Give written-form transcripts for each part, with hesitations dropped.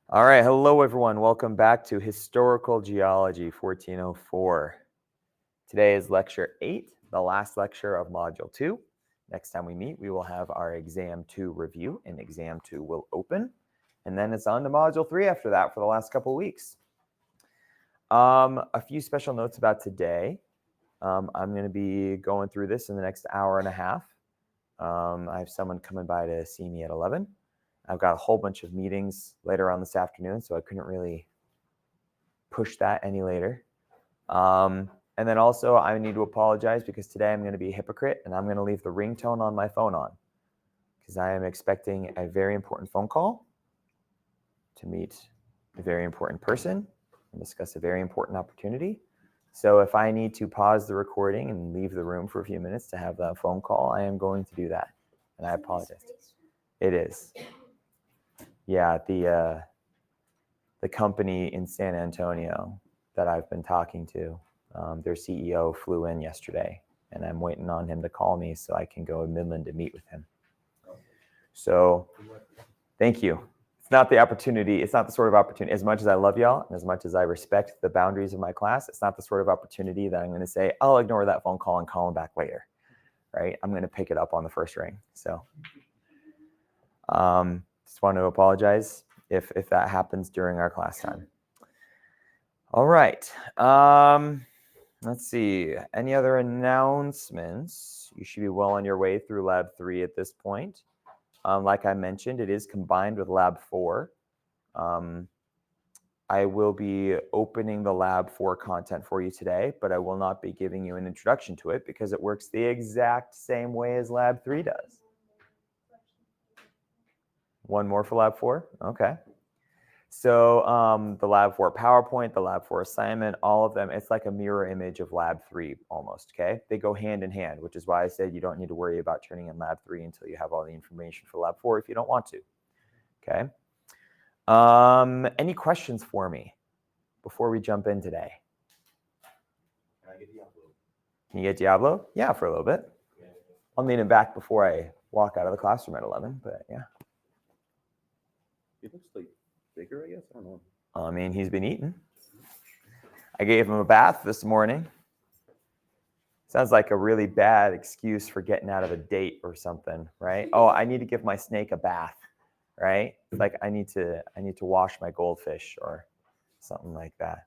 All right, hello everyone. Welcome back to Historical Geology 1404. Today is lecture 8, the last lecture of module 2. Next time we meet, we will have our exam 2 review, and exam 2 will open. And then it's on to module 3 after that for the last couple of weeks. A few special notes about today. I'm going to be going through this in the next hour and a half. I have someone coming by to see me at 11. I've got a whole bunch of meetings later on this afternoon, so I couldn't really push that any later. And then also I need to apologize because today I'm going to be a hypocrite and I'm going to leave the ringtone on my phone on because I am expecting a very important phone call to meet a very important person and discuss a very important opportunity. So if I need to pause the recording and leave the room for a few minutes to have that phone call, I am going to do that. And I apologize. It is. Yeah, the company in San Antonio that I've been talking to, their CEO flew in yesterday, and I'm waiting on him to call me so I can go to Midland to meet with him. So thank you. It's not the opportunity. It's not the sort of opportunity, as much as I love y'all and as much as I respect the boundaries of my class, it's not the sort of opportunity that I'm going to say, I'll ignore that phone call and call him back later, right? I'm going to pick it up on the first ring. So just want to apologize if that happens during our class time. All right. Let's see. Any other announcements? You should be well on your way through Lab 3 at this point. Like I mentioned, it is combined with Lab 4. I will be opening the Lab 4 content for you today, but I will not be giving you an introduction to it because it works the exact same way as Lab 3 does. One more for Lab 4? Okay. So the Lab 4 PowerPoint, the Lab 4 assignment, all of them, it's like a mirror image of Lab 3 almost, okay? They go hand in hand, which is why I said you don't need to worry about turning in Lab 3 until you have all the information for Lab 4 if you don't want to, okay? Any questions for me before we jump in today? Can I get Diablo? Can you get Diablo? Yeah, for a little bit. Yeah. I'll need him back before I walk out of the classroom at 11, but yeah. It looks like bigger, I guess. I don't know. I mean, he's been eating. I gave him a bath this morning. Sounds like a really bad excuse for getting out of a date or something, right? Oh, I need to give my snake a bath, right? It's like I need to wash my goldfish or something like that.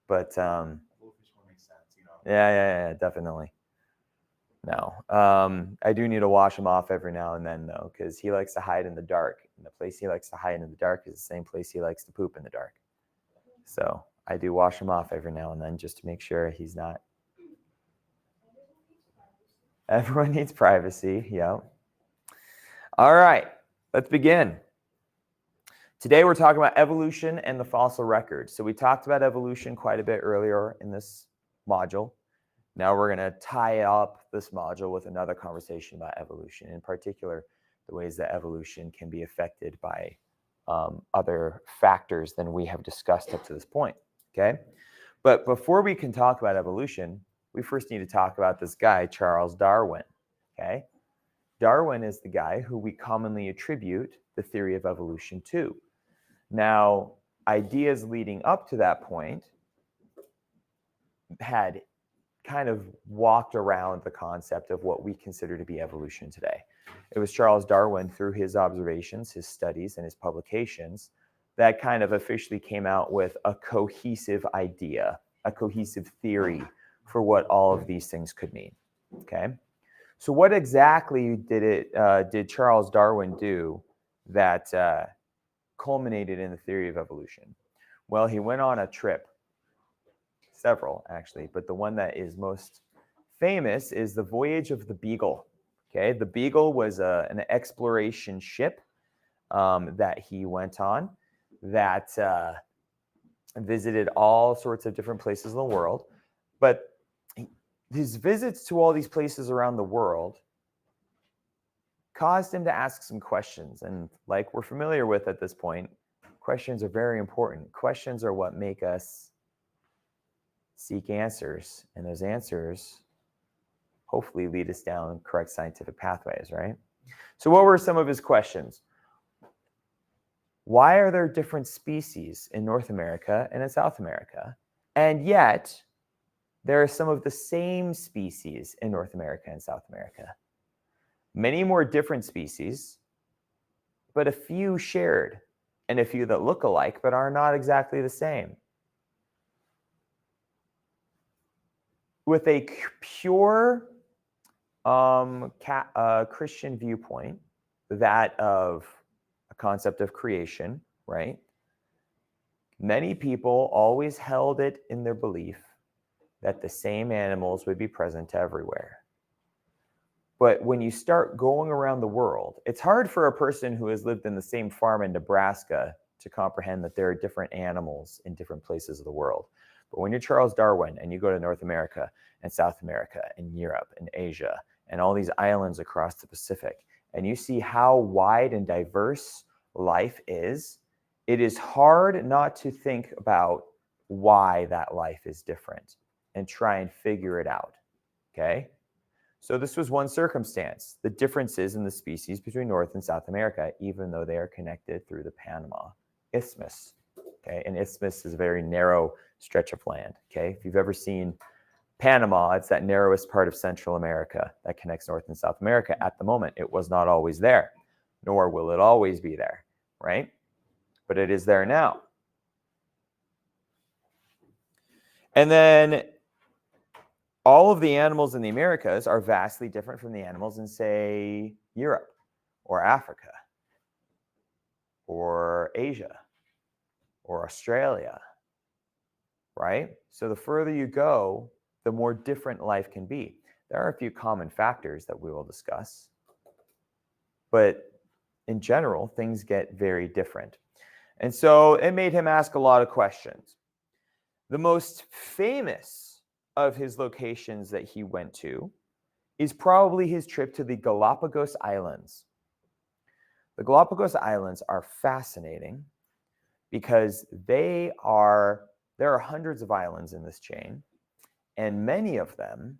But Goldfish one makes sense, you know. yeah, definitely. No, I do need to wash him off every now and then though, because he likes to hide in the dark, and the place he likes to hide in the dark is the same place he likes to poop in the dark. So I do wash him off every now and then just to make sure he's not. Everyone needs privacy, yeah. All right, let's begin. Today we're talking about evolution and the fossil record. So we talked about evolution quite a bit earlier in this module. Now we're going to tie up this module with another conversation about evolution, in particular, the ways that evolution can be affected by other factors than we have discussed up to this point, okay? But before we can talk about evolution, we first need to talk about this guy, Charles Darwin, okay? Darwin is the guy who we commonly attribute the theory of evolution to. Now, ideas leading up to that point had kind of walked around the concept of what we consider to be evolution today. It was Charles Darwin, through his observations, his studies, and his publications, that kind of officially came out with a cohesive idea, a cohesive theory for what all of these things could mean, okay? So what exactly did Charles Darwin do that culminated in the theory of evolution? Well, he went on a trip, several actually, but the one that is most famous is the voyage of the Beagle. Okay, the Beagle was an exploration ship that he went on that visited all sorts of different places in the world. But his visits to all these places around the world caused him to ask some questions. And like we're familiar with at this point, questions are very important. Questions are what make us seek answers, and those answers hopefully lead us down correct scientific pathways, right? So what were some of his questions? Why are there different species in North America and in South America? And yet, there are some of the same species in North America and South America. Many more different species, but a few shared, and a few that look alike but are not exactly the same. With a pure Christian viewpoint, that of a concept of creation, right? Many people always held it in their belief that the same animals would be present everywhere. But when you start going around the world, it's hard for a person who has lived in the same farm in Nebraska to comprehend that there are different animals in different places of the world. But when you're Charles Darwin and you go to North America and South America and Europe and Asia and all these islands across the Pacific, and you see how wide and diverse life is, it is hard not to think about why that life is different and try and figure it out, okay? So this was one circumstance, the differences in the species between North and South America, even though they are connected through the Panama Isthmus, okay? An isthmus is a very narrow stretch of land, okay? If you've ever seen Panama, it's that narrowest part of Central America that connects North and South America. At the moment, it was not always there, nor will it always be there, right? But it is there now. And then all of the animals in the Americas are vastly different from the animals in, say, Europe or Africa or Asia or Australia, right? So the further you go, the more different life can be. There are a few common factors that we will discuss, but in general, things get very different. And so it made him ask a lot of questions. The most famous of his locations that he went to is probably his trip to the Galapagos Islands. The Galapagos Islands are fascinating because there are hundreds of islands in this chain, and many of them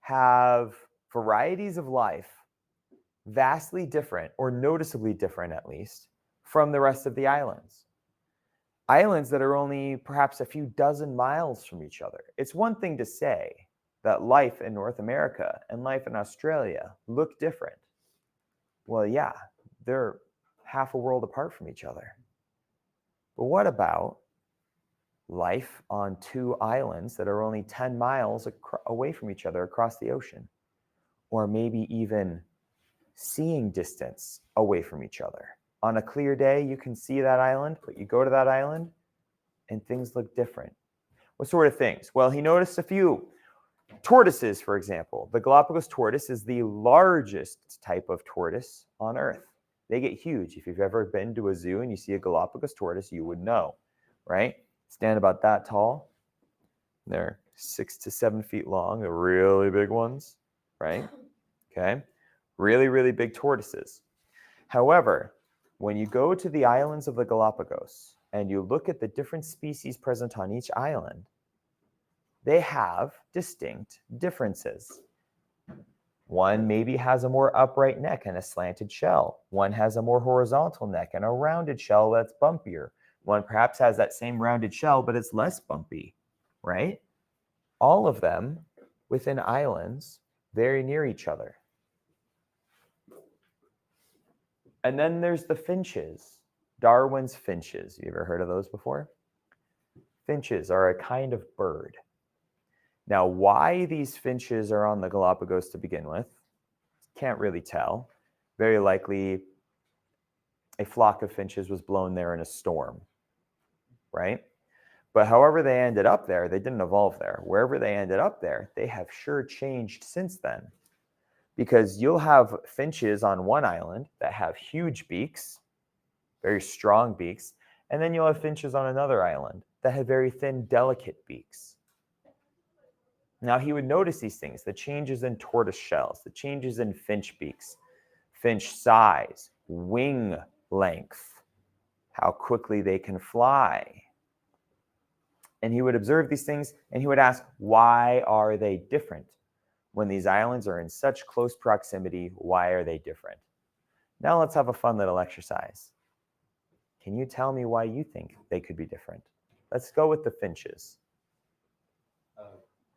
have varieties of life vastly different, or noticeably different at least, from the rest of the islands. Islands that are only perhaps a few dozen miles from each other. It's one thing to say that life in North America and life in Australia look different. Well, yeah, they're half a world apart from each other. But what about life on two islands that are only 10 miles away from each other across the ocean? Or maybe even seeing distance away from each other. On a clear day, you can see that island, but you go to that island and things look different. What sort of things? Well, he noticed a few. Tortoises, for example. The Galapagos tortoise is the largest type of tortoise on Earth. They get huge. If you've ever been to a zoo and you see a Galapagos tortoise, you would know, right? Stand about that tall. They're 6 to 7 feet long. They're really big ones, right? Okay. Really, really big tortoises. However, when you go to the islands of the Galapagos and you look at the different species present on each island, they have distinct differences. One maybe has a more upright neck and a slanted shell. One has a more horizontal neck and a rounded shell that's bumpier. One perhaps has that same rounded shell, but it's less bumpy, right? All of them within islands very near each other. And then there's the finches, Darwin's finches. You ever heard of those before? Finches are a kind of bird. Now, why these finches are on the Galapagos to begin with, can't really tell. Very likely a flock of finches was blown there in a storm, right? But however they ended up there, they didn't evolve there. Wherever they ended up there, they have sure changed since then. Because you'll have finches on one island that have huge beaks, very strong beaks, and then you'll have finches on another island that have very thin, delicate beaks. Now he would notice these things, the changes in tortoise shells, the changes in finch beaks, finch size, wing length, how quickly they can fly. And he would observe these things and he would ask, why are they different? When these islands are in such close proximity, why are they different? Now let's have a fun little exercise. Can you tell me why you think they could be different? Let's go with the finches.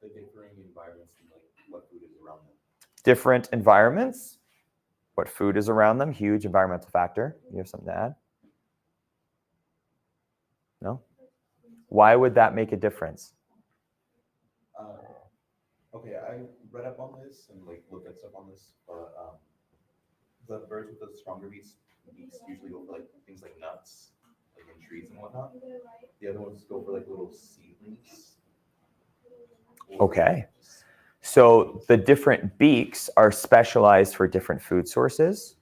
The differing environments and like what food is around them. Different environments, what food is around them, huge environmental factor. You have something to add? No? Why would that make a difference? Okay, I read up on this and like looked at stuff on this, but the birds with the stronger beaks usually go for like things like nuts, like in trees and whatnot. The other ones go for like little seedlings. Okay. So the different beaks are specialized for different food sources.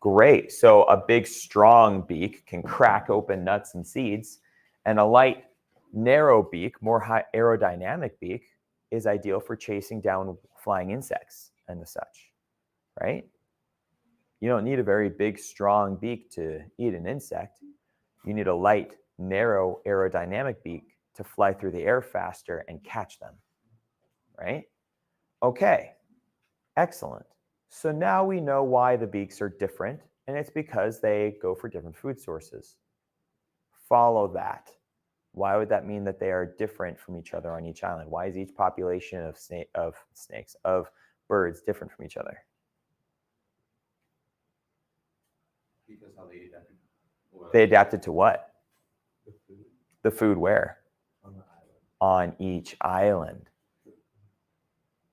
Great. So a big, strong beak can crack open nuts and seeds, and a light, narrow beak, more high aerodynamic beak, is ideal for chasing down flying insects and the such, right? You don't need a very big, strong beak to eat an insect. You need a light, narrow aerodynamic beak to fly through the air faster and catch them, right? Okay, excellent. So now we know why the beaks are different, and it's because they go for different food sources. Follow that. Why would that mean that they are different from each other on each island? Why is each population of birds different from each other? Because how they adapted. They adapted to what? The food The food where? on the island. On each island.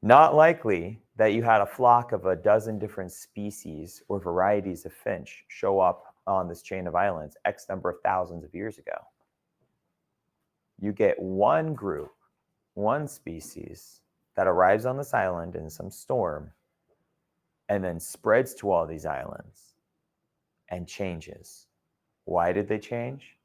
Not likely that you had a flock of a dozen different species or varieties of finch show up on this chain of islands X number of thousands of years ago. You get one group, one species that arrives on this island in some storm and then spreads to all these islands and changes. Why did they change?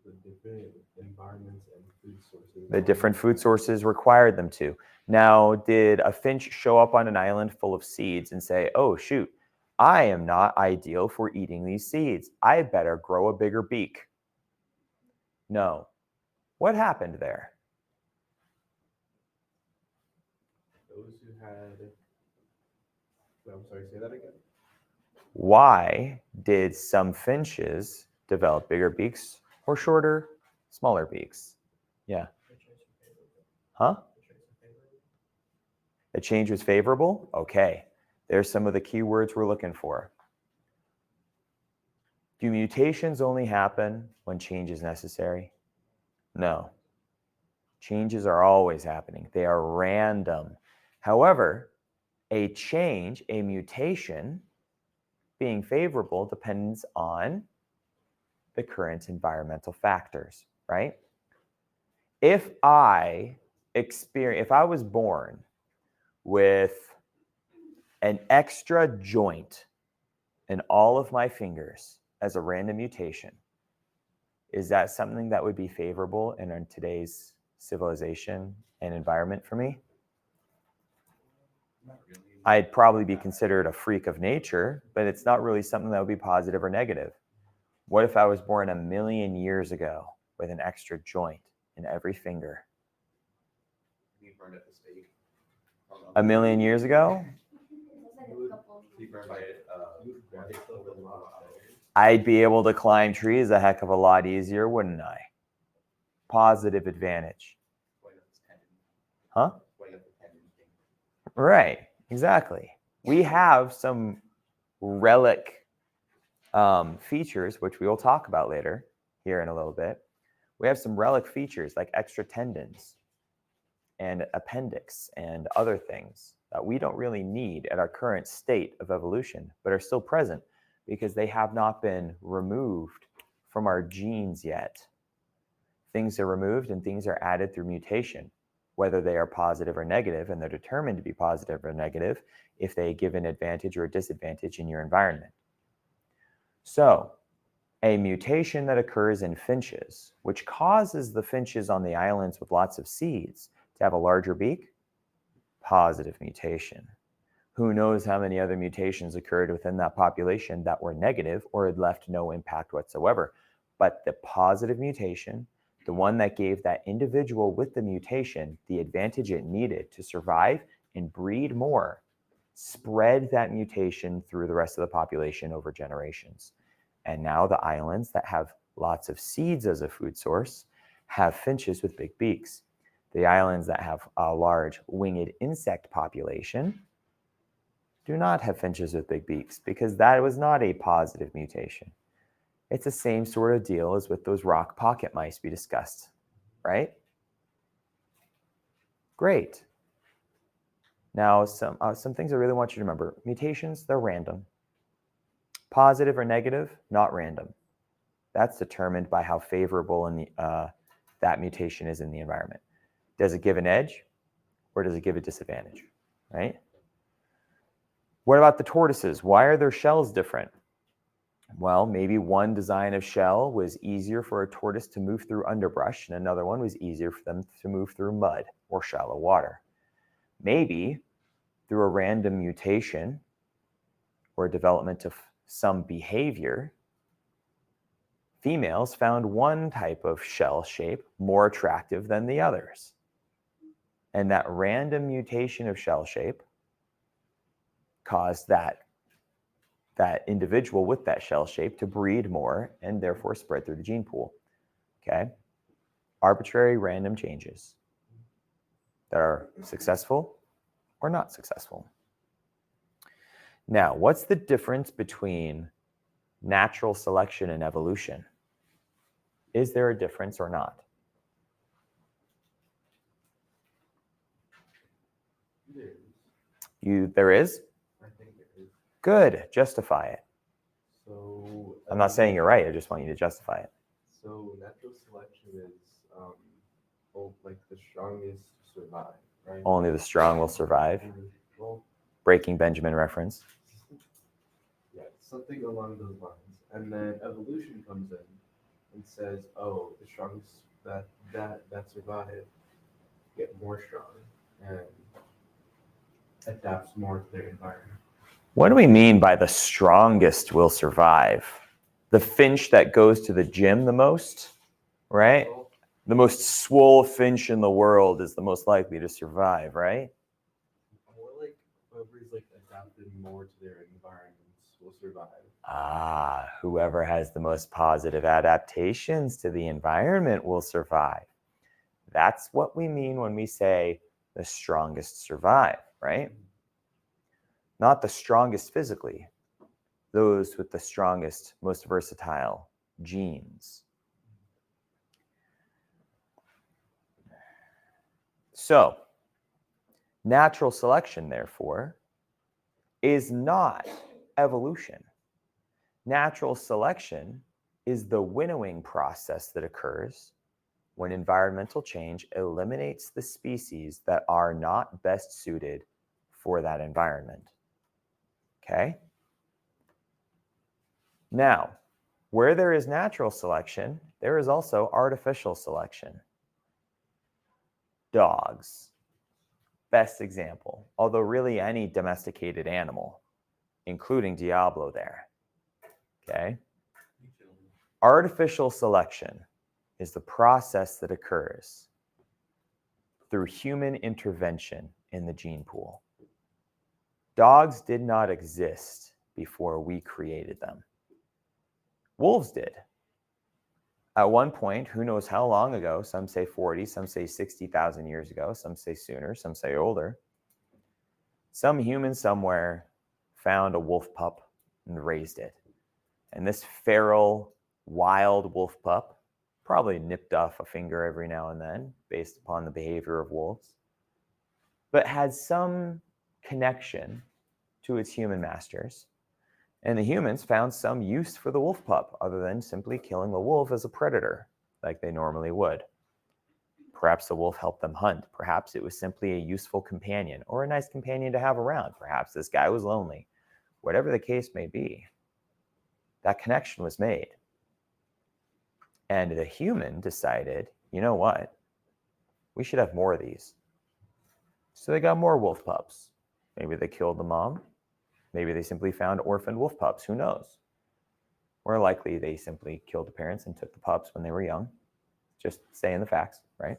The different environments and food sources. The different food sources required them to. Now, did a finch show up on an island full of seeds and say, oh, shoot, I am not ideal for eating these seeds. I better grow a bigger beak? No. What happened there? Those who had. I'm sorry, say that again. Why did some finches develop bigger beaks or shorter, smaller beaks? Yeah. Huh? The change was favorable? Okay. There's some of the key words we're looking for. Do mutations only happen when change is necessary? No. Changes are always happening. They are random. However, a change, a mutation, being favorable depends on the current environmental factors, right? If I was born with an extra joint in all of my fingers as a random mutation, is that something that would be favorable in today's civilization and environment for me? Not really. I'd probably be considered a freak of nature, but it's not really something that would be positive or negative. What if I was born 1 million years ago with an extra joint in every finger? Be burned at the stake. 1 million years ago? Be burned by it. I'd be able to climb trees a heck of a lot easier, wouldn't I? Positive advantage. Huh? Right, exactly. We have some relic features, which we will talk about later here in a little bit. We have some relic features like extra tendons and appendix and other things that we don't really need at our current state of evolution, but are still present because they have not been removed from our genes yet. Things are removed and things are added through mutation, whether they are positive or negative, and they're determined to be positive or negative if they give an advantage or a disadvantage in your environment. So, a mutation that occurs in finches, which causes the finches on the islands with lots of seeds to have a larger beak, positive mutation. Who knows how many other mutations occurred within that population that were negative or had left no impact whatsoever. But the positive mutation, the one that gave that individual with the mutation the advantage it needed to survive and breed more, spread that mutation through the rest of the population over generations. And now the islands that have lots of seeds as a food source have finches with big beaks. The islands that have a large winged insect population do not have finches with big beaks because that was not a positive mutation. It's the same sort of deal as with those rock pocket mice we discussed, right? Great. Now, some things I really want you to remember. Mutations, they're random. Positive or negative, not random. That's determined by how favorable that mutation is in the environment. Does it give an edge or does it give a disadvantage, right? What about the tortoises? Why are their shells different? Well, maybe one design of shell was easier for a tortoise to move through underbrush and another one was easier for them to move through mud or shallow water. Maybe through a random mutation or development of some behavior, females found one type of shell shape more attractive than the others. And that random mutation of shell shape caused that individual with that shell shape to breed more and therefore spread through the gene pool. Okay? Arbitrary random changes that are successful or not successful. Now, what's the difference between natural selection and evolution? Is there a difference or not? There is? I think there is. Good. Justify it. So I'm not saying you're right. I just want you to justify it. So natural selection is like the strongest survive, right? Only the strong will survive. Well, Breaking Benjamin reference. yeah, something along those lines. And then evolution comes in and says, oh, the strongest that survive get more strong and adapts more to their environment. What do we mean by the strongest will survive? The finch that goes to the gym the most, right? The most swole finch in the world is the most likely to survive, right? More like whoever's like adapted more to their environments will survive. Whoever has the most positive adaptations to the environment will survive. That's what we mean when we say the strongest survive, right? Not the strongest physically, those with the strongest, most versatile genes. So, natural selection, therefore, is not evolution. Natural selection is the winnowing process that occurs when environmental change eliminates the species that are not best suited for that environment. Okay? Now, where there is natural selection, there is also artificial selection. Dogs, best example, although really any domesticated animal, including Diablo there. Okay? Artificial selection is the process that occurs through human intervention in the gene pool. Dogs did not exist before we created them. Wolves did. At one point, who knows how long ago, some say 40, some say 60,000 years ago, some say sooner, some say older, some human somewhere found a wolf pup and raised it. And this feral, wild wolf pup probably nipped off a finger every now and then based upon the behavior of wolves, but had some connection to its human masters. And the humans found some use for the wolf pup other than simply killing the wolf as a predator like they normally would. Perhaps the wolf helped them hunt. Perhaps it was simply a useful companion or a nice companion to have around. Perhaps this guy was lonely. Whatever the case may be, that connection was made. And the human decided, you know what? We should have more of these. So they got more wolf pups. Maybe they killed the mom. Maybe they simply found orphaned wolf pups. Who knows? More likely they simply killed the parents and took the pups when they were young. Just saying the facts, right?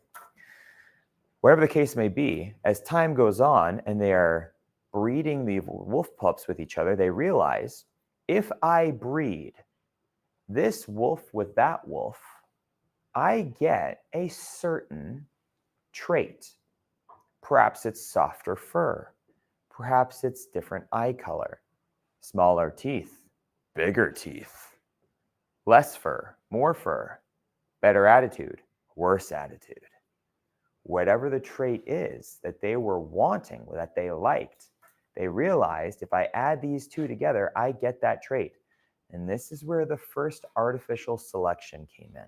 Whatever the case may be, as time goes on and they are breeding the wolf pups with each other, they realized if I breed this wolf with that wolf, I get a certain trait. Perhaps it's softer fur. Perhaps it's different eye color, smaller teeth, bigger teeth, less fur, more fur, better attitude, worse attitude. Whatever the trait is that they were wanting, that they liked, they realized if I add these two together, I get that trait. And this is where the first artificial selection came in.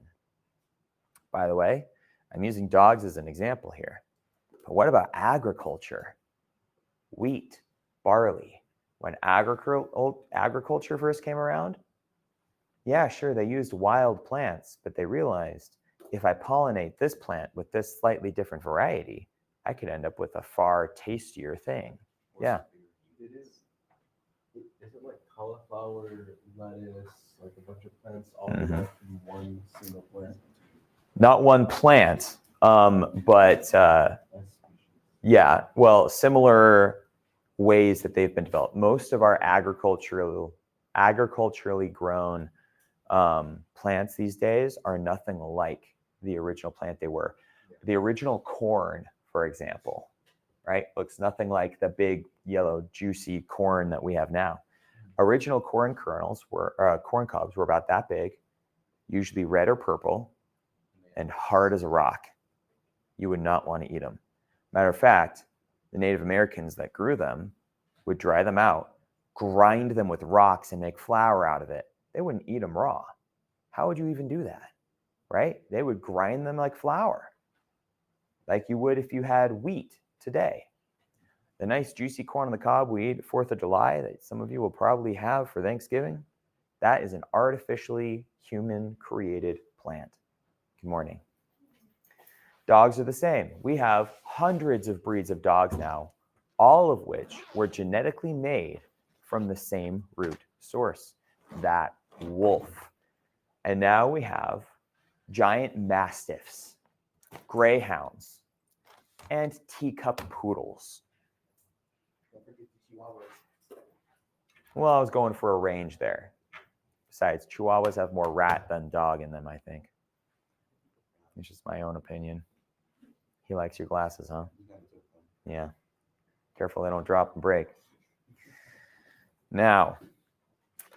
By the way, I'm using dogs as an example here. But what about agriculture? Wheat, barley. When agriculture first came around, yeah, sure, they used wild plants, but they realized if I pollinate this plant with this slightly different variety, I could end up with a far tastier thing. Yeah. It is. Is it like cauliflower, lettuce, like a bunch of plants all derived from one single plant? Not one plant, but yeah, well, similar ways that they've been developed. Most of our agriculturally grown plants these days are nothing like the original plant they were. The original corn, for example, right, looks nothing like the big yellow juicy corn that we have now. Original corn kernels were corn cobs were about that big, usually red or purple, and hard as a rock. You would not want to eat them. Matter of fact, the Native Americans that grew them would dry them out, grind them with rocks, and make flour out of it. They wouldn't eat them raw. How would you even do that, right? They would grind them like flour, like you would if you had wheat today. The nice juicy corn on the cob we eat 4th of July that some of you will probably have for Thanksgiving, that is an artificially human-created plant. Good morning. Dogs are the same. We have hundreds of breeds of dogs now, all of which were genetically made from the same root source, that wolf. And now we have giant mastiffs, greyhounds, and teacup poodles. Well, I was going for a range there. Besides, Chihuahuas have more rat than dog in them, I think. It's just my own opinion. He likes your glasses, huh? Yeah. Careful they don't drop and break. Now,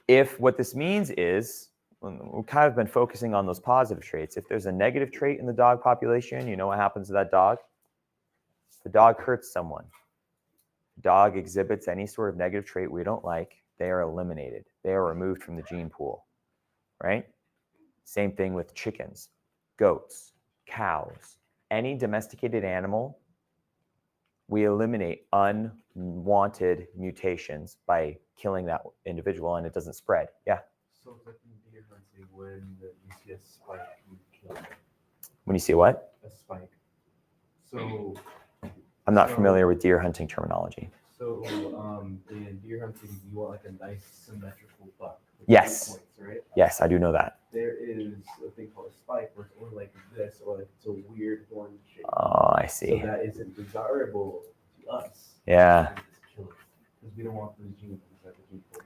if what this means is, we've kind of been focusing on those positive traits. If there's a negative trait in the dog population, you know what happens to that dog? The dog hurts someone. Dog exhibits any sort of negative trait we don't like, they are eliminated. They are removed from the gene pool, right? Same thing with chickens, goats, cows, any domesticated animal. We eliminate unwanted mutations by killing that individual and it doesn't spread. Yeah? So it's like in deer hunting when you see a spike, you kill it. When you see what? A spike. So I'm not familiar with deer hunting terminology. So in deer hunting, you want like a nice symmetrical buck. Yes. Points, right? Yes, I do know that. There is a thing called a spike where it's only like this, or like it's a weird horn shape. Oh, I see. So that isn't desirable to us. Yeah. Because we don't want those genes inside the gene pool.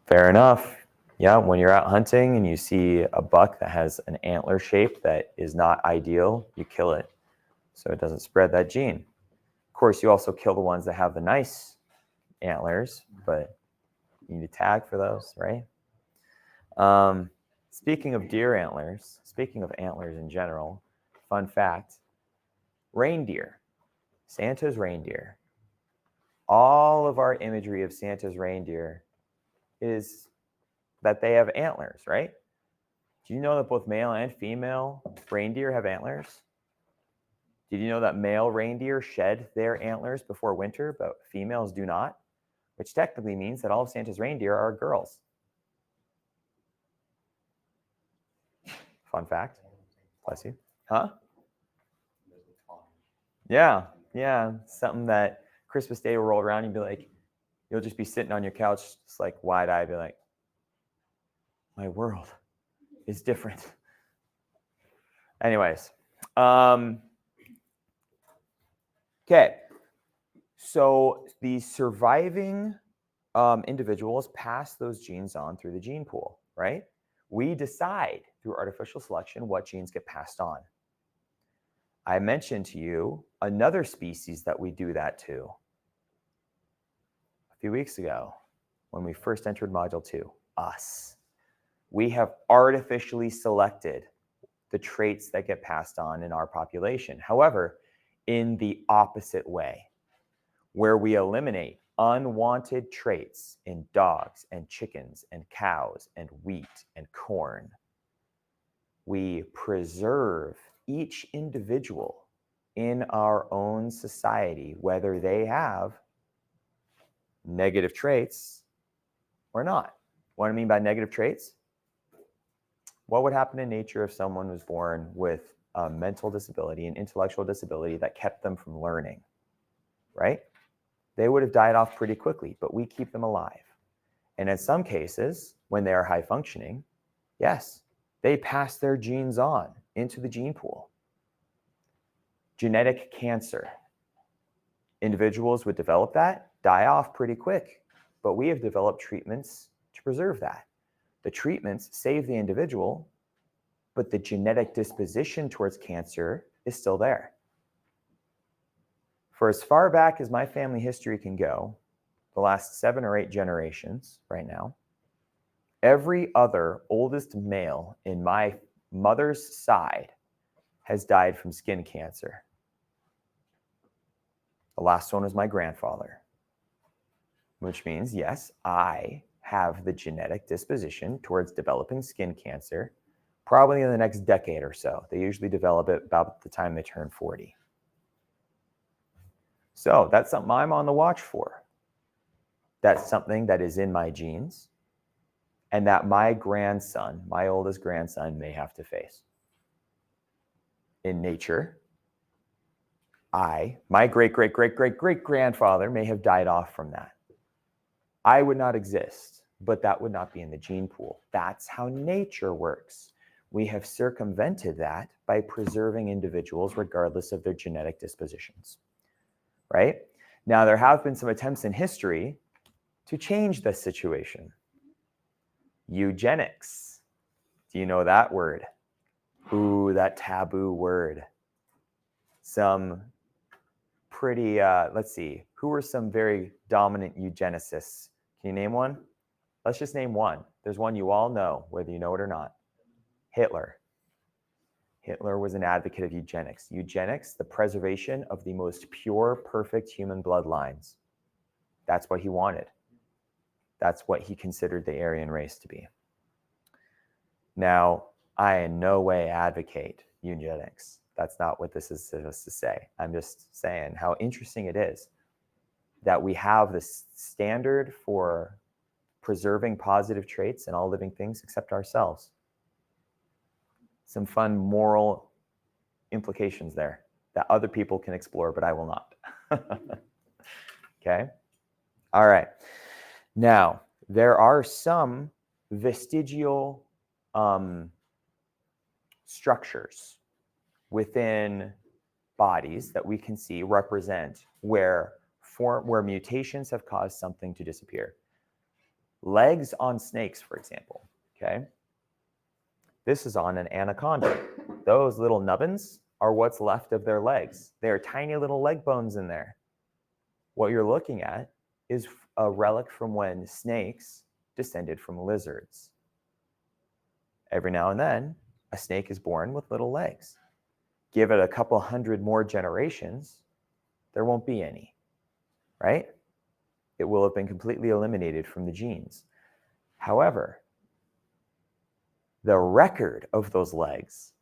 Fair enough. Yeah, when you're out hunting and you see a buck that has an antler shape that is not ideal, you kill it so it doesn't spread that gene. Of course, you also kill the ones that have the nice antlers, but you need a tag for those, right? Speaking of deer antlers, speaking of antlers in general, fun fact, reindeer, Santa's reindeer, all of our imagery of Santa's reindeer is that they have antlers, right? Do you know that both male and female reindeer have antlers? Did you know that male reindeer shed their antlers before winter, but females do not? Which technically means that all of Santa's reindeer are girls. Fun fact. Bless you. Huh? Yeah, yeah. Something that Christmas Day will roll around and you'll be like, you'll just be sitting on your couch, just like wide-eyed, be like, my world is different. Anyways. Okay. So the surviving individuals pass those genes on through the gene pool, right? We decide through artificial selection what genes get passed on. I mentioned to you another species that we do that to a few weeks ago when we first entered Module 2, us. We have artificially selected the traits that get passed on in our population. However, in the opposite way, where we eliminate unwanted traits in dogs and chickens and cows and wheat and corn. We preserve each individual in our own society, whether they have negative traits or not. What do I mean by negative traits? What would happen in nature if someone was born with a mental disability, an intellectual disability that kept them from learning, right? They would have died off pretty quickly, but we keep them alive. And in some cases, when they are high functioning, yes, they pass their genes on into the gene pool. Genetic cancer. Individuals would develop that, die off pretty quick, but we have developed treatments to preserve that. The treatments save the individual, but the genetic disposition towards cancer is still there. For as far back as my family history can go, the last 7 or 8 generations right now, every other oldest male in my mother's side has died from skin cancer. The last one was my grandfather, which means, yes, I have the genetic disposition towards developing skin cancer probably in the next decade or so. They usually develop it about the time they turn 40. So that's something I'm on the watch for. That's something that is in my genes and that my grandson, my oldest grandson, may have to face. In nature, my great-great-great-great-great-grandfather may have died off from that. I would not exist, but that would not be in the gene pool. That's how nature works. We have circumvented that by preserving individuals regardless of their genetic dispositions, right? Now, there have been some attempts in history to change this situation. Eugenics. Do you know that word? Ooh, that taboo word. Some pretty, let's see, who were some very dominant eugenicists? Can you name one? Let's just name one. There's one you all know, whether you know it or not. Hitler. Hitler was an advocate of eugenics. Eugenics, the preservation of the most pure, perfect human bloodlines. That's what he wanted. That's what he considered the Aryan race to be. Now, I in no way advocate eugenics. That's not what this is supposed to say. I'm just saying how interesting it is that we have this standard for preserving positive traits in all living things except ourselves. Some fun moral implications there that other people can explore, but I will not. Okay? All right. Now, there are some vestigial structures within bodies that we can see represent where mutations have caused something to disappear. Legs on snakes, for example, okay? This is on an anaconda. Those little nubbins are what's left of their legs. There are tiny little leg bones in there. What you're looking at is a relic from when snakes descended from lizards. Every now and then, a snake is born with little legs. Give it a couple hundred more generations, there won't be any, right? It will have been completely eliminated from the genes. However, the record of those legs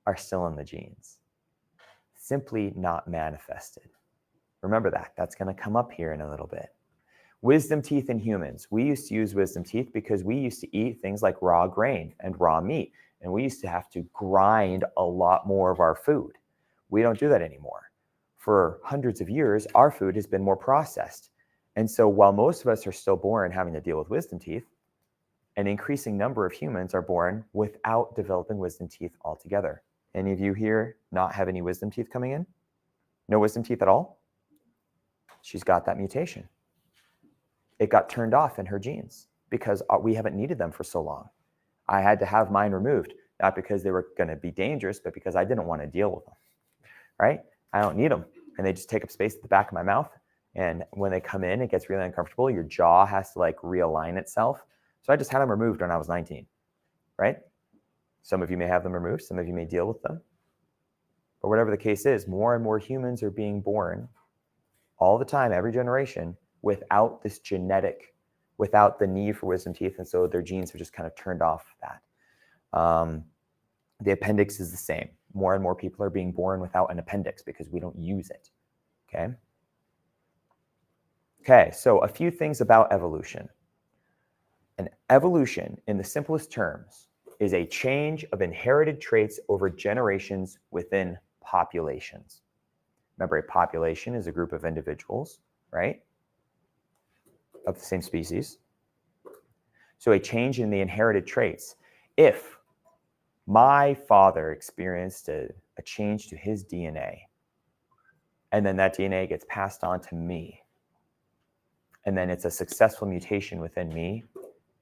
are still in the genes, simply not manifested. Remember that. That's going to come up here in a little bit. Wisdom teeth in humans. We used to use wisdom teeth because we used to eat things like raw grain and raw meat, and we used to have to grind a lot more of our food. We don't do that anymore. For hundreds of years, our food has been more processed. And so while most of us are still born having to deal with wisdom teeth, an increasing number of humans are born without developing wisdom teeth altogether. Any of you here not have any wisdom teeth coming in? No wisdom teeth at all? she's got that mutation. It got turned off in her genes because we haven't needed them for so long. I had to have mine removed, not because they were going to be dangerous, but because I didn't want to deal with them, right? I don't need them. And they just take up space at the back of my mouth. And when they come in, it gets really uncomfortable. Your jaw has to like realign itself. So I just had them removed when I was 19, right? Some of you may have them removed. Some of you may deal with them. But whatever the case is, more and more humans are being born all the time, every generation, without this genetic, without the need for wisdom teeth. And so their genes are just kind of turned off that. The appendix is the same. More and more people are being born without an appendix because we don't use it, okay? Okay, so a few things about evolution. An evolution, in the simplest terms, is a change of inherited traits over generations within populations. Remember, a population is a group of individuals, right, of the same species. So a change in the inherited traits. If my father experienced a change to his DNA, and then that DNA gets passed on to me, and then it's a successful mutation within me,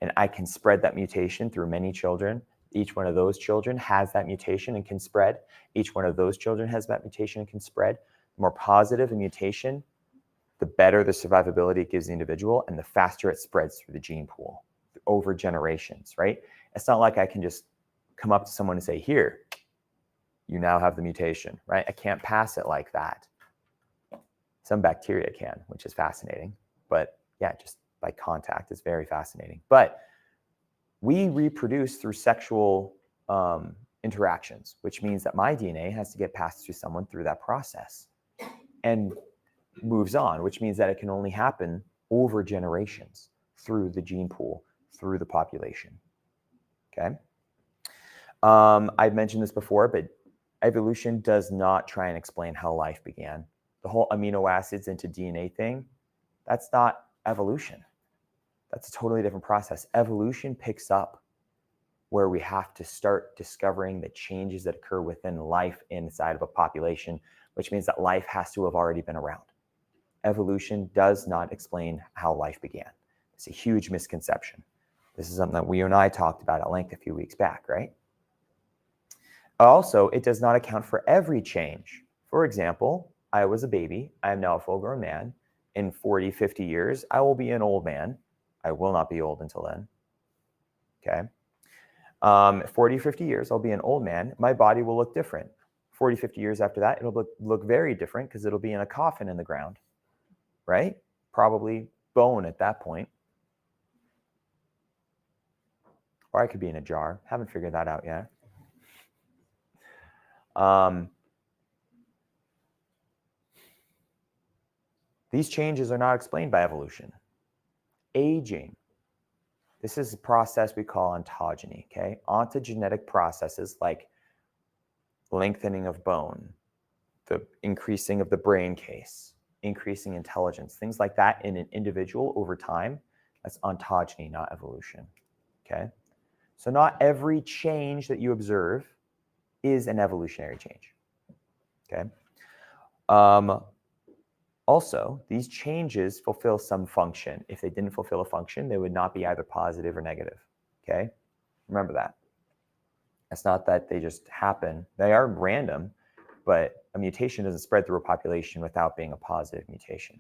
and I can spread that mutation through many children. Each one of those children has that mutation and can spread. Each one of those children has that mutation and can spread. The more positive a mutation, the better the survivability it gives the individual, and the faster it spreads through the gene pool over generations, right? It's not like I can just come up to someone and say, here, you now have the mutation, right? I can't pass it like that. Some bacteria can, which is fascinating. But yeah, just by contact, it's very fascinating. But we reproduce through sexual interactions, which means that my DNA has to get passed through someone through that process and moves on, which means that it can only happen over generations through the gene pool, through the population, okay? I've mentioned this before, but evolution does not try and explain how life began. The whole amino acids into DNA thing, that's not evolution. That's a totally different process. Evolution picks up where we have to start discovering the changes that occur within life inside of a population, which means that life has to have already been around. Evolution does not explain how life began. It's a huge misconception. This is something that you and I talked about at length a few weeks back, right? Also, it does not account for every change. For example, I was a baby. I am now a full-grown man. In 40, 50 years, I will be an old man. I will not be old until then, okay? 40, 50 years, I'll be an old man. My body will look different. 40, 50 years after that, it'll look very different because it'll be in a coffin in the ground, right? Probably bone at that point. Or I could be in a jar. Haven't figured that out yet. These changes are not explained by evolution. Aging. This is a process we call ontogeny, okay? Ontogenetic processes like lengthening of bone, the increasing of the brain case, increasing intelligence, things like that in an individual over time. That's ontogeny, not evolution, okay? So not every change that you observe is an evolutionary change, okay? Also, these changes fulfill some function. If they didn't fulfill a function, they would not be either positive or negative, okay? Remember that. It's not that they just happen. They are random, but a mutation doesn't spread through a population without being a positive mutation.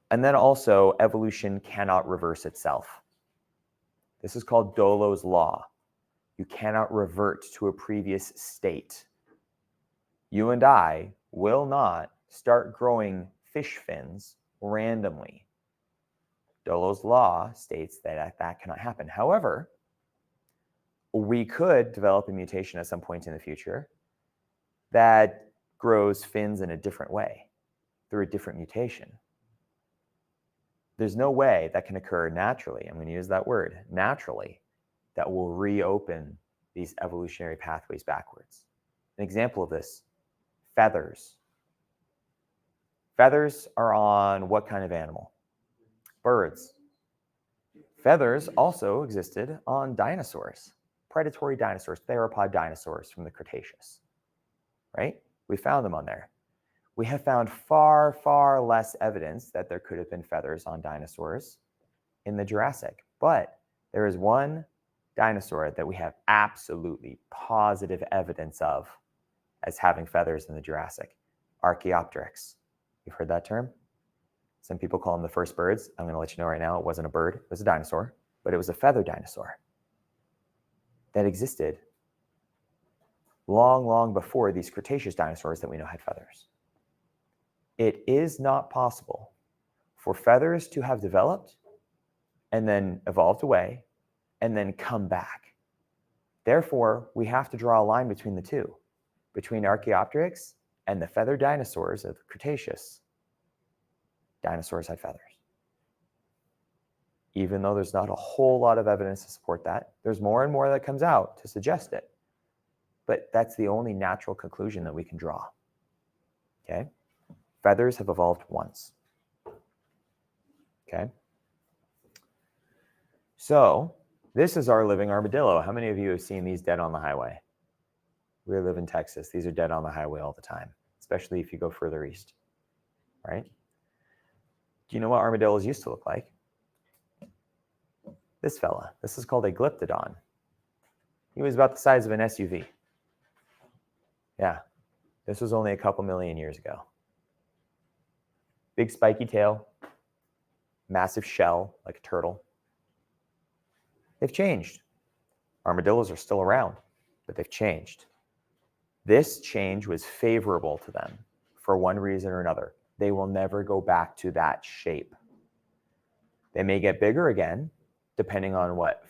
And then also, evolution cannot reverse itself. This is called Dollo's law. You cannot revert to a previous state. You and I will not start growing fish fins randomly. Dollo's law states that that cannot happen. However, we could develop a mutation at some point in the future that grows fins in a different way through a different mutation. There's no way that can occur naturally. I'm going to use that word, naturally, that will reopen these evolutionary pathways backwards. An example of this, feathers. Feathers are on what kind of animal? Birds. Feathers also existed on dinosaurs, predatory dinosaurs, theropod dinosaurs from the Cretaceous, right? We found them on there. We have found far, far less evidence that there could have been feathers on dinosaurs in the Jurassic. But there is one dinosaur that we have absolutely positive evidence of as having feathers in the Jurassic, Archaeopteryx. You've heard that term? Some people call them the first birds. I'm going to let you know right now, it wasn't a bird, it was a dinosaur, but it was a feathered dinosaur that existed long, long before these Cretaceous dinosaurs that we know had feathers. It is not possible for feathers to have developed and then evolved away and then come back. Therefore, we have to draw a line between the two, between Archaeopteryx and the feathered dinosaurs of the Cretaceous. Dinosaurs had feathers. Even though there's not a whole lot of evidence to support that, there's more and more that comes out to suggest it. But that's the only natural conclusion that we can draw. Okay? Feathers have evolved once. Okay? So, this is our living armadillo. How many of you have seen these dead on the highway? We live in Texas. These are dead on the highway all the time, especially if you go further east, right? Do you know what armadillos used to look like? This fella. This is called a glyptodon. He was about the size of an SUV. Yeah, this was only a couple million years ago. Big spiky tail, massive shell like a turtle. They've changed. Armadillos are still around, but they've changed. This change was favorable to them for one reason or another. They will never go back to that shape. They may get bigger again, depending on what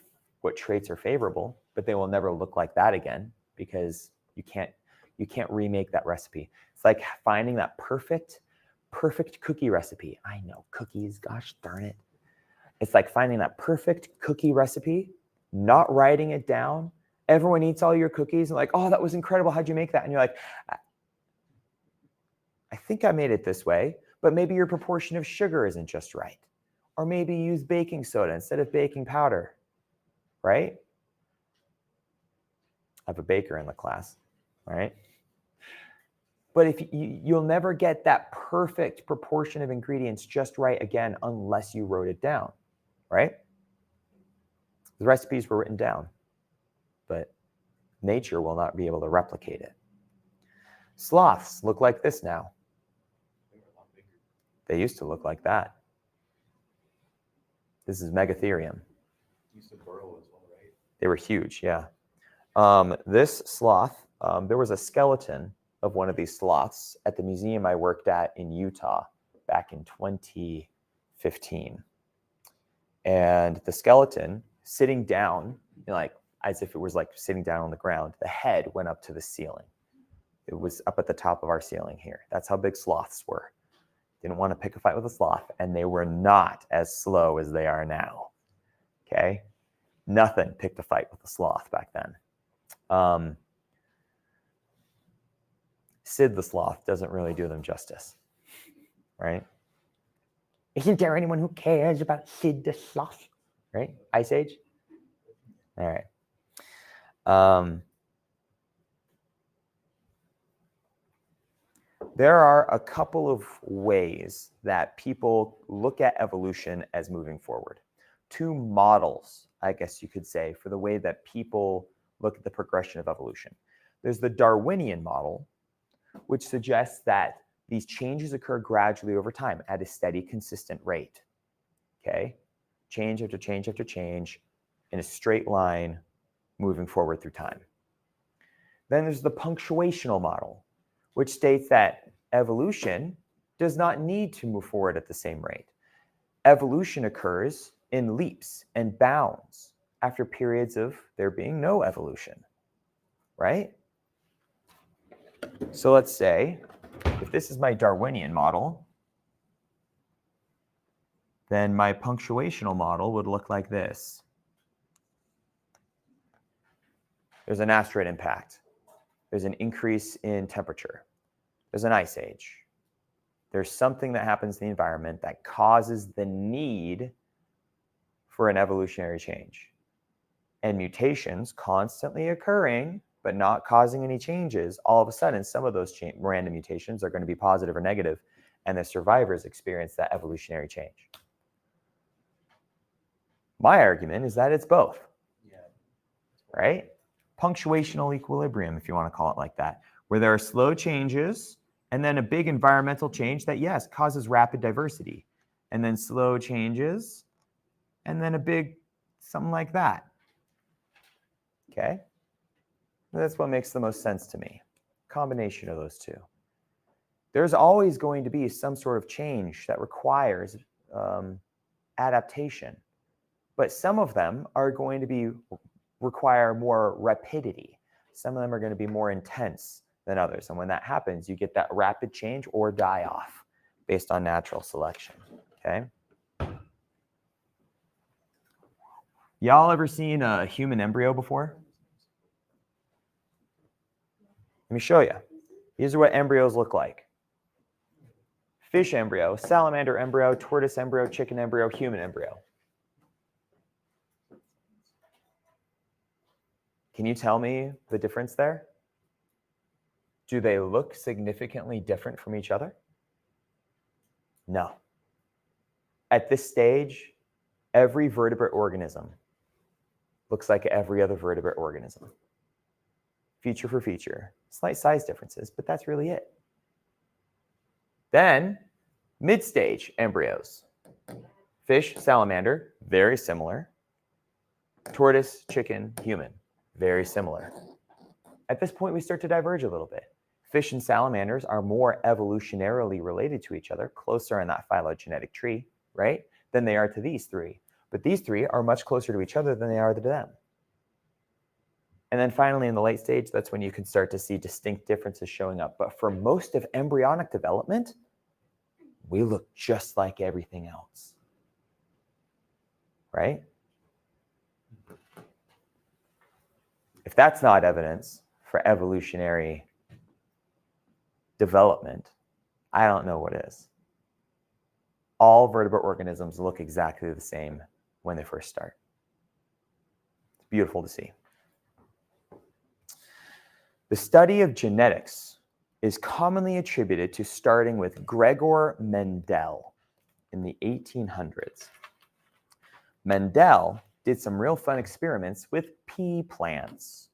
traits are favorable, but they will never look like that again because you can't remake that recipe. It's like finding that perfect cookie recipe. I know, cookies, gosh darn it. It's like finding that perfect cookie recipe, not writing it down. Everyone eats all your cookies and like, oh, that was incredible. How'd you make that? And you're like, I think I made it this way, but maybe your proportion of sugar isn't just right. Or maybe you use baking soda instead of baking powder, right? I have a baker in the class, right? But if you'll never get that perfect proportion of ingredients just right again unless you wrote it down, right? The recipes were written down, but nature will not be able to replicate it. Sloths look like this now. They used to look like that. This is Megatherium. Used to burrow as well, right? They were huge, yeah. This sloth, there was a skeleton of one of these sloths at the museum I worked at in Utah back in 2015. And the skeleton sitting down, like as if it was like sitting down on the ground, the head went up to the ceiling. It was up at the top of our ceiling here. That's how big sloths were. Didn't want to pick a fight with a sloth, and they were not as slow as they are now. Okay? Nothing picked a fight with a sloth back then. Sid the sloth doesn't really do them justice, right? Isn't there anyone who cares about Sid the sloth, right? Ice Age? All right. There are a couple of ways that people look at evolution as moving forward. Two models, I guess you could say, for the way that people look at the progression of evolution. There's the Darwinian model, which suggests that these changes occur gradually over time at a steady, consistent rate. Okay? Change after change after change in a straight line moving forward through time. Then there's the punctuational model, which states that evolution does not need to move forward at the same rate. Evolution occurs in leaps and bounds after periods of there being no evolution, right? So let's say, if this is my Darwinian model, then my punctuational model would look like this. There's an asteroid impact. There's an increase in temperature. There's an ice age. There's something that happens in the environment that causes the need for an evolutionary change. And mutations constantly occurring but not causing any changes, all of a sudden, some of those random mutations are going to be positive or negative, and the survivors experience that evolutionary change. My argument is that it's both, right? Punctuational equilibrium, if you want to call it like that, where there are slow changes and then a big environmental change that, yes, causes rapid diversity, and then slow changes and then a big something like that. Okay? That's what makes the most sense to me. Combination of those two. There's always going to be some sort of change that requires adaptation, but some of them are going to require more rapidity. Some of them are going to be more intense than others, and when that happens, you get that rapid change or die off based on natural selection. Okay. Y'all ever seen a human embryo before? Let me show you. These are what embryos look like. Fish embryo, salamander embryo, tortoise embryo, chicken embryo, human embryo. Can you tell me the difference there? Do they look significantly different from each other? No. At this stage, every vertebrate organism looks like every other vertebrate organism. Feature for feature. Slight size differences, but that's really it. Then, mid-stage embryos. Fish, salamander, very similar. Tortoise, chicken, human, very similar. At this point, we start to diverge a little bit. Fish and salamanders are more evolutionarily related to each other, closer in that phylogenetic tree, right, than they are to these three. But these three are much closer to each other than they are to them. And then finally, in the late stage, that's when you can start to see distinct differences showing up. But for most of embryonic development, we look just like everything else, right? If that's not evidence for evolutionary development, I don't know what is. All vertebrate organisms look exactly the same when they first start. It's beautiful to see. The study of genetics is commonly attributed to starting with Gregor Mendel in the 1800s. Mendel did some real fun experiments with pea plants.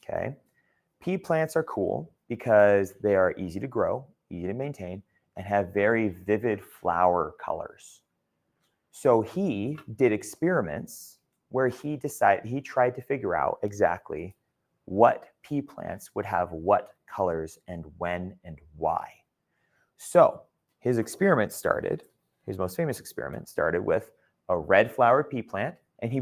Okay? Pea plants are cool because they are easy to grow, easy to maintain, and have very vivid flower colors. So he did experiments where he tried to figure out exactly what pea plants would have what colors and when and why. So his most famous experiment started with a red flowered pea plant, and he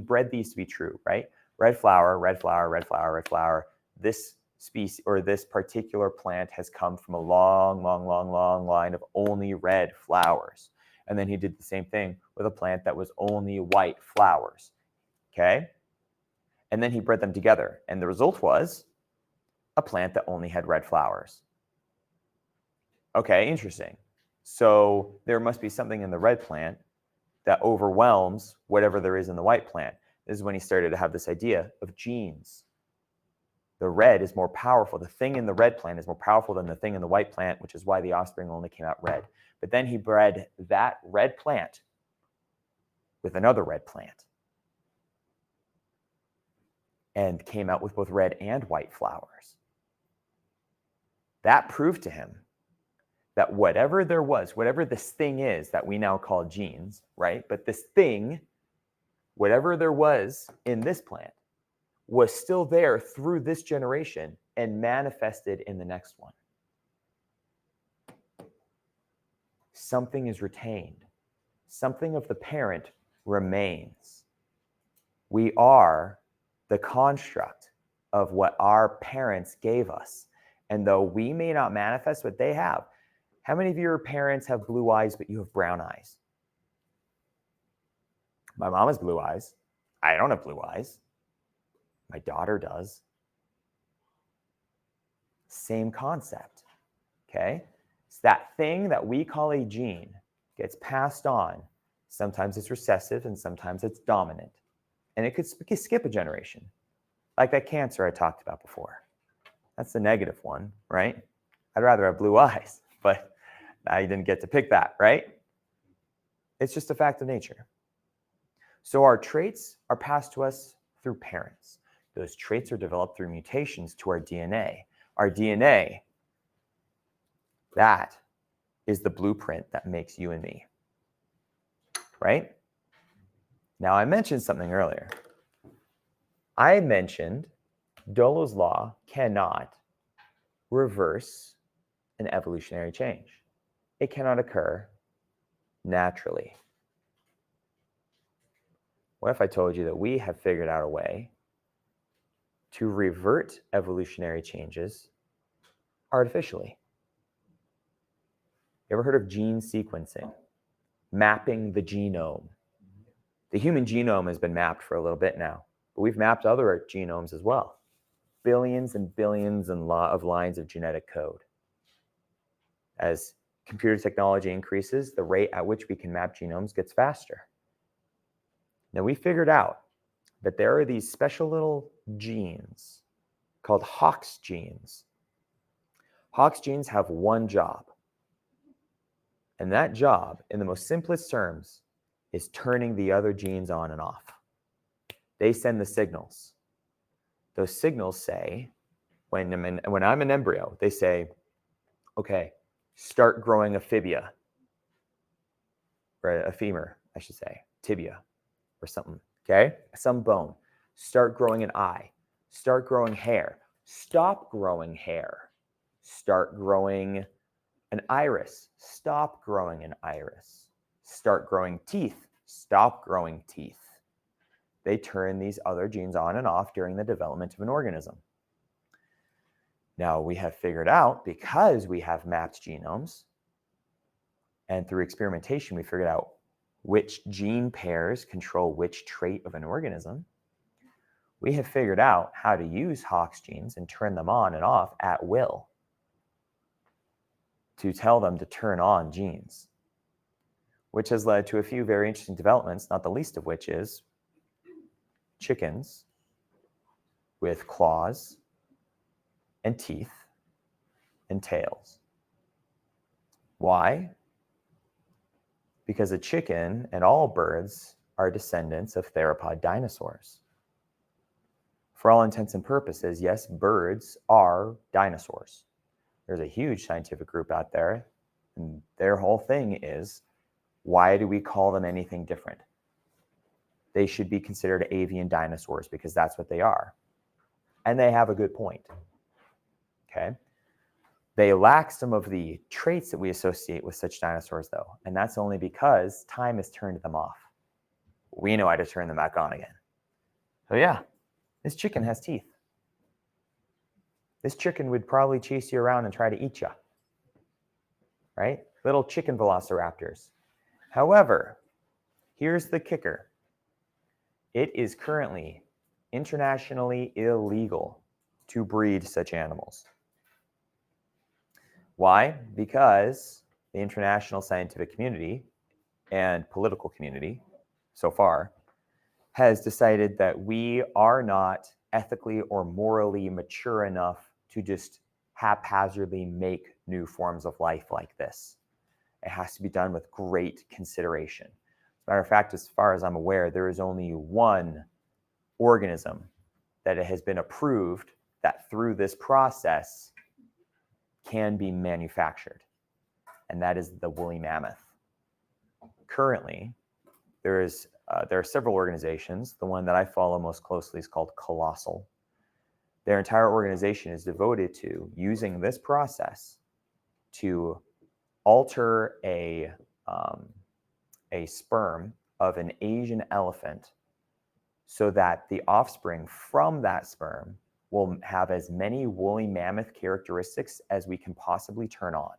bred these to be true, right? Red flower, red flower, red flower, red flower. This species or this particular plant has come from a long, long, long, long line of only red flowers. And then he did the same thing with a plant that was only white flowers. Okay? And then he bred them together. And the result was a plant that only had red flowers. Okay, interesting. So there must be something in the red plant that overwhelms whatever there is in the white plant. This is when he started to have this idea of genes. The red is more powerful. The thing in the red plant is more powerful than the thing in the white plant, which is why the offspring only came out red. But then he bred that red plant with another red plant and came out with both red and white flowers. That proved to him that whatever there was, whatever this thing is that we now call genes, right? But this thing, whatever there was in this plant, was still there through this generation and manifested in the next one. Something is retained. Something of the parent remains. We are the construct of what our parents gave us. And though we may not manifest what they have, how many of your parents have blue eyes, but you have brown eyes? My mom has blue eyes. I don't have blue eyes. My daughter does. Same concept, okay? It's that thing that we call a gene gets passed on. Sometimes it's recessive and sometimes it's dominant. And it could skip a generation. Like that cancer I talked about before. That's the negative one, right? I'd rather have blue eyes, but I didn't get to pick that, right? It's just a fact of nature. So our traits are passed to us through parents. Those traits are developed through mutations to our DNA. Our DNA, that is the blueprint that makes you and me, right? Now, I mentioned something earlier. I mentioned Dollo's law cannot reverse an evolutionary change. It cannot occur naturally. What if I told you that we have figured out a way to revert evolutionary changes artificially? You ever heard of gene sequencing? Mapping the genome. The human genome has been mapped for a little bit now, but we've mapped other genomes as well. Billions and billions of lines of genetic code. As computer technology increases, the rate at which we can map genomes gets faster. Now, we figured out that there are these special little genes called Hox genes. Hox genes have one job. And that job, in the most simplest terms, is turning the other genes on and off. They send the signals. Those signals say, when I'm an embryo, they say, okay, start growing a fibia, or a femur, I should say, tibia, or something, okay? Some bone. Start growing an eye. Start growing hair. Stop growing hair. Start growing an iris. Stop growing an iris. Start growing teeth. Stop growing teeth. They turn these other genes on and off during the development of an organism. Now, we have figured out, because we have mapped genomes, and through experimentation, we figured out which gene pairs control which trait of an organism. We have figured out how to use Hox genes and turn them on and off at will to tell them to turn on genes, which has led to a few very interesting developments, not the least of which is chickens with claws and teeth and tails. Why? Because a chicken and all birds are descendants of theropod dinosaurs. For all intents and purposes, yes, birds are dinosaurs. There's a huge scientific group out there, and their whole thing is, why do we call them anything different? They should be considered avian dinosaurs because that's what they are. And they have a good point. Okay? They lack some of the traits that we associate with such dinosaurs, though, and that's only because time has turned them off. We know how to turn them back on again. So yeah, this chicken has teeth. This chicken would probably chase you around and try to eat you, right? Little chicken velociraptors. However, here's the kicker. It is currently internationally illegal to breed such animals. Why? Because the international scientific community and political community, so far, has decided that we are not ethically or morally mature enough to just haphazardly make new forms of life like this. It has to be done with great consideration. As a matter of fact, as far as I'm aware, there is only one organism that it has been approved that through this process can be manufactured, and that is the woolly mammoth. Currently, there are several organizations. The one that I follow most closely is called Colossal. Their entire organization is devoted to using this process to alter a sperm of an Asian elephant so that the offspring from that sperm will have as many woolly mammoth characteristics as we can possibly turn on.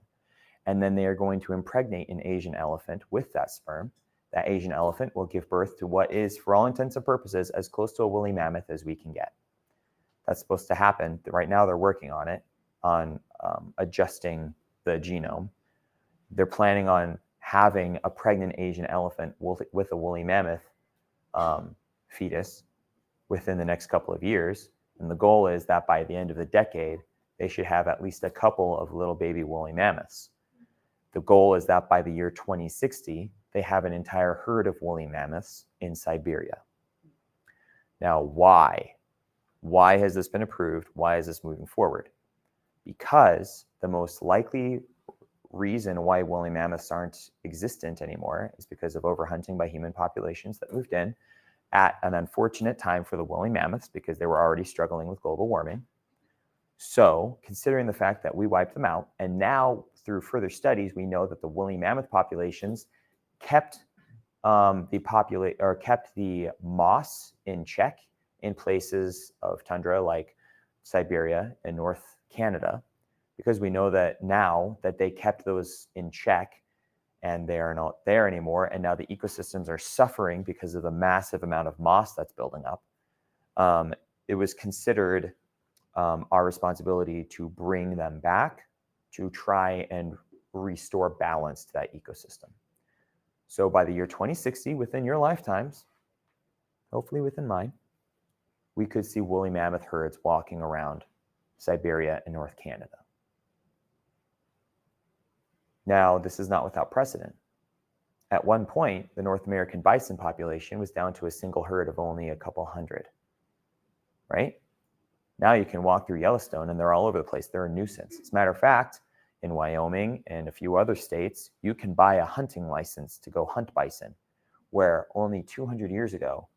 And then they are going to impregnate an Asian elephant with that sperm. That Asian elephant will give birth to what is, for all intents and purposes, as close to a woolly mammoth as we can get. That's supposed to happen. Right now they're working on it, on adjusting the genome. They're planning on having a pregnant Asian elephant with a woolly mammoth fetus within the next couple of years. And the goal is that by the end of the decade, they should have at least a couple of little baby woolly mammoths. The goal is that by the year 2060, they have an entire herd of woolly mammoths in Siberia. Now, why? Why has this been approved? Why is this moving forward? Because the most likely reason why woolly mammoths aren't existent anymore is because of overhunting by human populations that moved in at an unfortunate time for the woolly mammoths because they were already struggling with global warming. So, considering the fact that we wiped them out, and now through further studies, we know that the woolly mammoth populations kept the moss in check in places of tundra like Siberia and North Canada, because we know that now that they kept those in check and they are not there anymore, and now the ecosystems are suffering because of the massive amount of moss that's building up. It was considered our responsibility to bring them back to try and restore balance to that ecosystem. So by the year 2060, within your lifetimes, hopefully within mine, we could see woolly mammoth herds walking around Siberia and North Canada. Now, this is not without precedent. At one point, the North American bison population was down to a single herd of only a couple hundred, right? Now you can walk through Yellowstone and they're all over the place. They're a nuisance. As a matter of fact, in Wyoming and a few other states, you can buy a hunting license to go hunt bison, where only 200 years ago,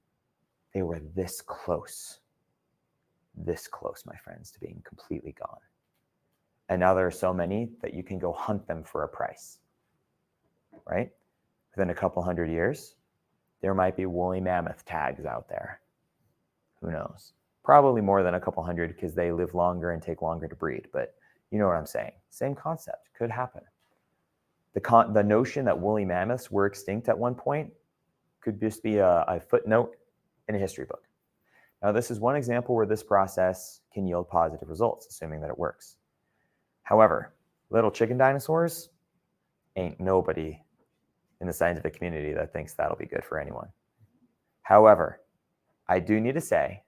they were this close, my friends, to being completely gone. And now there are so many that you can go hunt them for a price, right? Within a couple hundred years, there might be woolly mammoth tags out there. Who knows? Probably more than a couple hundred because they live longer and take longer to breed, but you know what I'm saying. Same concept, could happen. The notion that woolly mammoths were extinct at one point could just be a footnote in a history book. Now, this is one example where this process can yield positive results, assuming that it works. However, little chicken dinosaurs, ain't nobody in the scientific community that thinks that'll be good for anyone. However, I do need to say,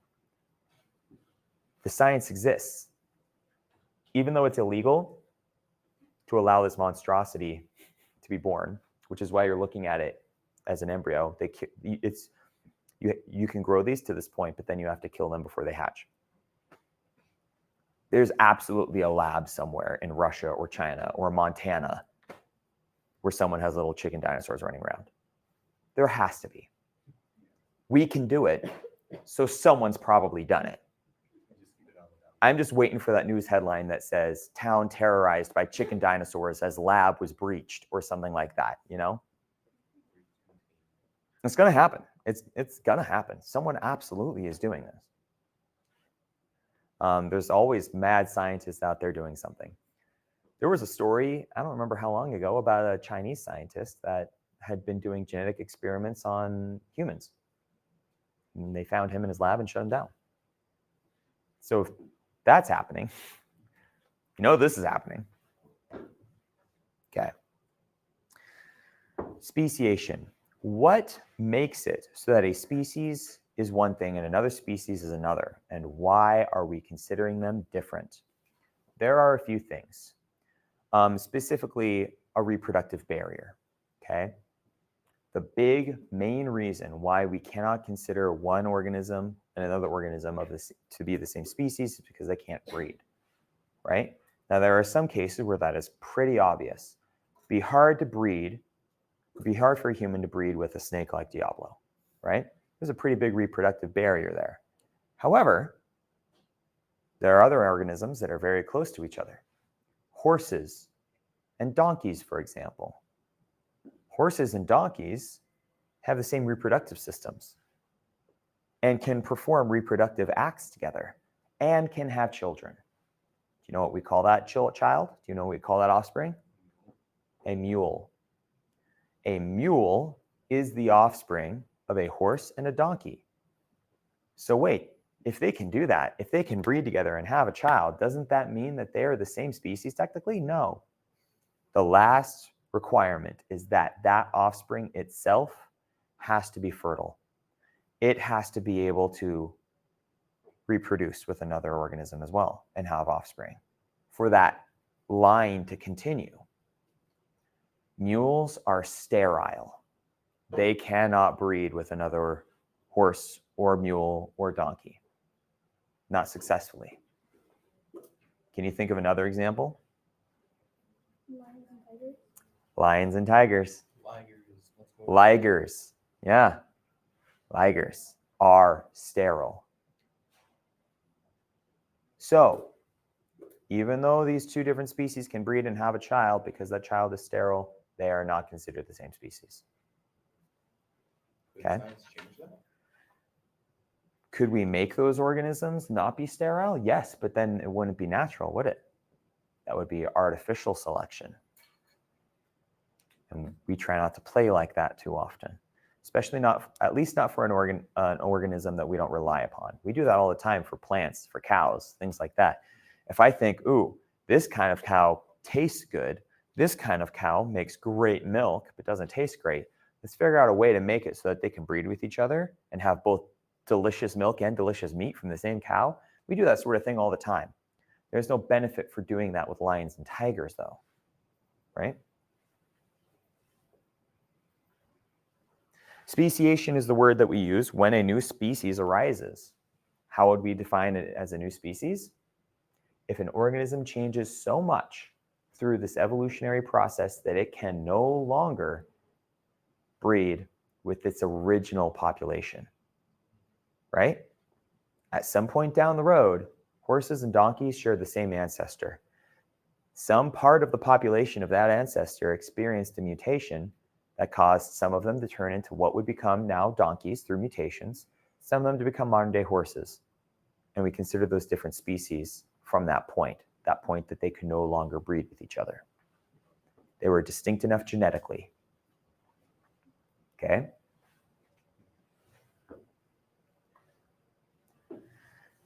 the science exists. Even though it's illegal to allow this monstrosity to be born, which is why you're looking at it as an embryo, you can grow these to this point, but then you have to kill them before they hatch. There's absolutely a lab somewhere in Russia or China or Montana where someone has little chicken dinosaurs running around. There has to be. We can do it, so someone's probably done it. I'm just waiting for that news headline that says town terrorized by chicken dinosaurs as lab was breached or something like that, you know? It's going to happen. It's going to happen. Someone absolutely is doing this. There's always mad scientists out there doing something. There was a story, I don't remember how long ago, about a Chinese scientist that had been doing genetic experiments on humans. And they found him in his lab and shut him down. So if that's happening, you know this is happening. Okay. Speciation. What makes it so that a species is one thing and another species is another? And why are we considering them different? There are a few things. Specifically, a reproductive barrier, okay? The big main reason why we cannot consider one organism and another organism to be the same species is because they can't breed, right? Now, there are some cases where that is pretty obvious. It'd be hard for a human to breed with a snake like Diablo, right? There's a pretty big reproductive barrier there. However, there are other organisms that are very close to each other. Horses and donkeys, for example. Horses and donkeys have the same reproductive systems and can perform reproductive acts together and can have children. Do you know what we call that child? Do you know what we call that offspring? A mule. A mule is the offspring of a horse and a donkey. So wait, if they can do that, if they can breed together and have a child, doesn't that mean that they are the same species technically? No. The last requirement is that that offspring itself has to be fertile. It has to be able to reproduce with another organism as well and have offspring, for that line to continue. Mules are sterile. They cannot breed with another horse or mule or donkey, not successfully. Can you think of another example? Lions and tigers. Lions and tigers. Ligers. Let's go. Ligers. Yeah. Ligers are sterile. So, even though these two different species can breed and have a child, because that child is sterile, they are not considered the same species. Did Okay. science change that? Could we make those organisms not be sterile? Yes, but then it wouldn't be natural, would it? That would be artificial selection. And we try not to play like that too often, especially not, at least not for an organism that we don't rely upon. We do that all the time for plants, for cows, things like that. If I think, ooh, this kind of cow tastes good, this kind of cow makes great milk, but doesn't taste great, let's figure out a way to make it so that they can breed with each other and have both delicious milk and delicious meat from the same cow. We do that sort of thing all the time. There's no benefit for doing that with lions and tigers, though, right? Speciation is the word that we use when a new species arises. How would we define it as a new species? If an organism changes so much through this evolutionary process that it can no longer breed with its original population, right? At some point down the road, horses and donkeys share the same ancestor. Some part of the population of that ancestor experienced a mutation that caused some of them to turn into what would become now donkeys through mutations, some of them to become modern-day horses. And we consider those different species from that point that they could no longer breed with each other. They were distinct enough genetically. Okay?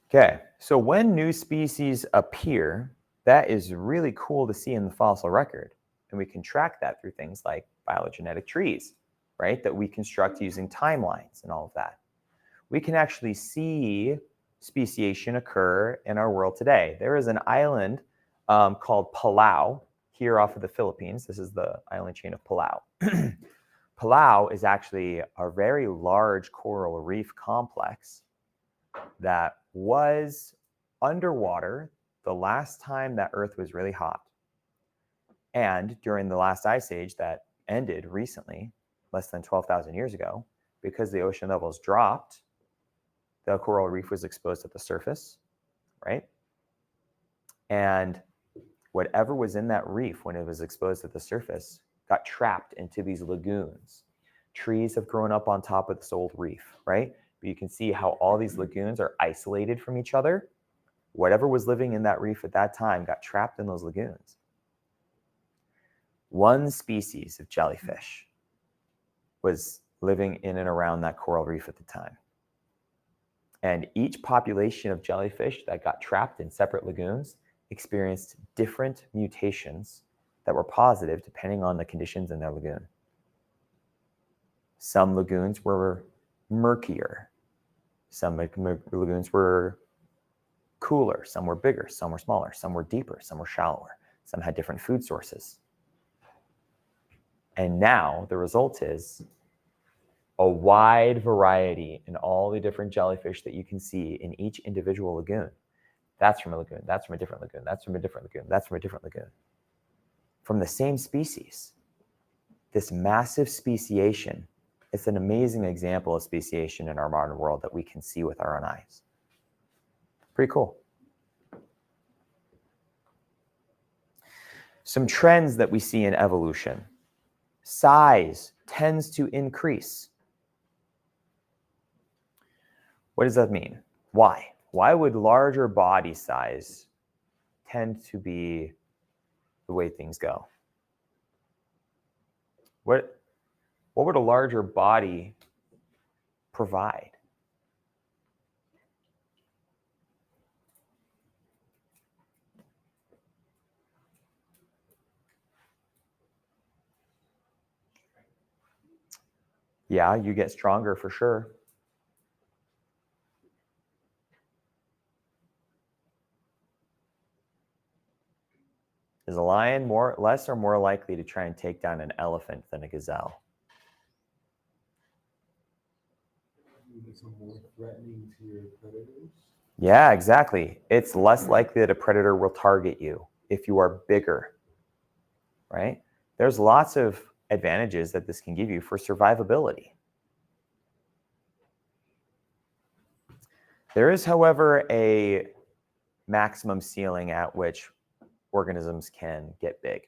Okay, so when new species appear, that is really cool to see in the fossil record. And we can track that through things like phylogenetic trees, right? That we construct using timelines and all of that. We can actually see speciation occur in our world today. There is an island called Palau here off of the Philippines. This is the island chain of Palau. Palau is actually a very large coral reef complex that was underwater the last time that Earth was really hot. And during the last ice age that ended recently, less than 12,000 years ago, because the ocean levels dropped, the coral reef was exposed at the surface, right? And whatever was in that reef when it was exposed at the surface got trapped into these lagoons. Trees have grown up on top of this old reef, right? But you can see how all these lagoons are isolated from each other. Whatever was living in that reef at that time got trapped in those lagoons. One species of jellyfish was living in and around that coral reef at the time. And each population of jellyfish that got trapped in separate lagoons experienced different mutations that were positive depending on the conditions in their lagoon. Some lagoons were murkier. Some lagoons were cooler. Some were bigger. Some were smaller. Some were deeper. Some were shallower. Some had different food sources. And now the result is a wide variety in all the different jellyfish that you can see in each individual lagoon. That's from a lagoon. That's from a different lagoon. That's from a different lagoon. That's from a different lagoon. From the same species. This massive speciation. It's an amazing example of speciation in our modern world that we can see with our own eyes. Pretty cool. Some trends that we see in evolution. Size tends to increase. What does that mean? Why? Why would larger body size tend to be the way things go? What would a larger body provide? Yeah, you get stronger for sure. Is a lion less or more likely to try and take down an elephant than a gazelle? It's more threatening to your predators. Yeah, exactly. It's less likely that a predator will target you if you are bigger, right? There's lots of advantages that this can give you for survivability. There is, however, a maximum ceiling at which organisms can get big.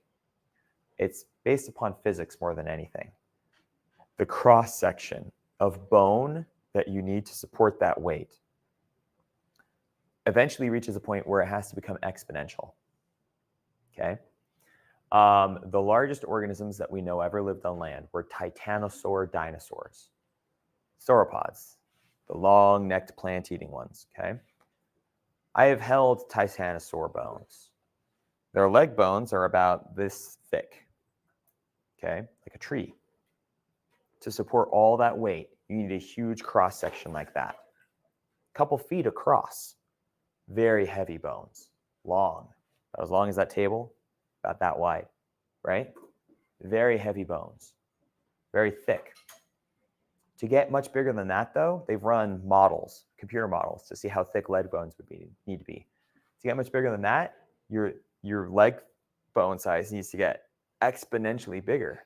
It's based upon physics more than anything. The cross-section of bone that you need to support that weight eventually reaches a point where it has to become exponential. Okay? The largest organisms that we know ever lived on land were titanosaur dinosaurs, sauropods, the long-necked plant-eating ones. Okay? I have held titanosaur bones. Their leg bones are about this thick, okay, like a tree. To support all that weight, you need a huge cross-section like that. A couple feet across. Very heavy bones, long. About as long as that table, about that wide, right? Very heavy bones, very thick. To get much bigger than that, though, they've run models, computer models, to see how thick leg bones would need to be. To get much bigger than that, your leg bone size needs to get exponentially bigger.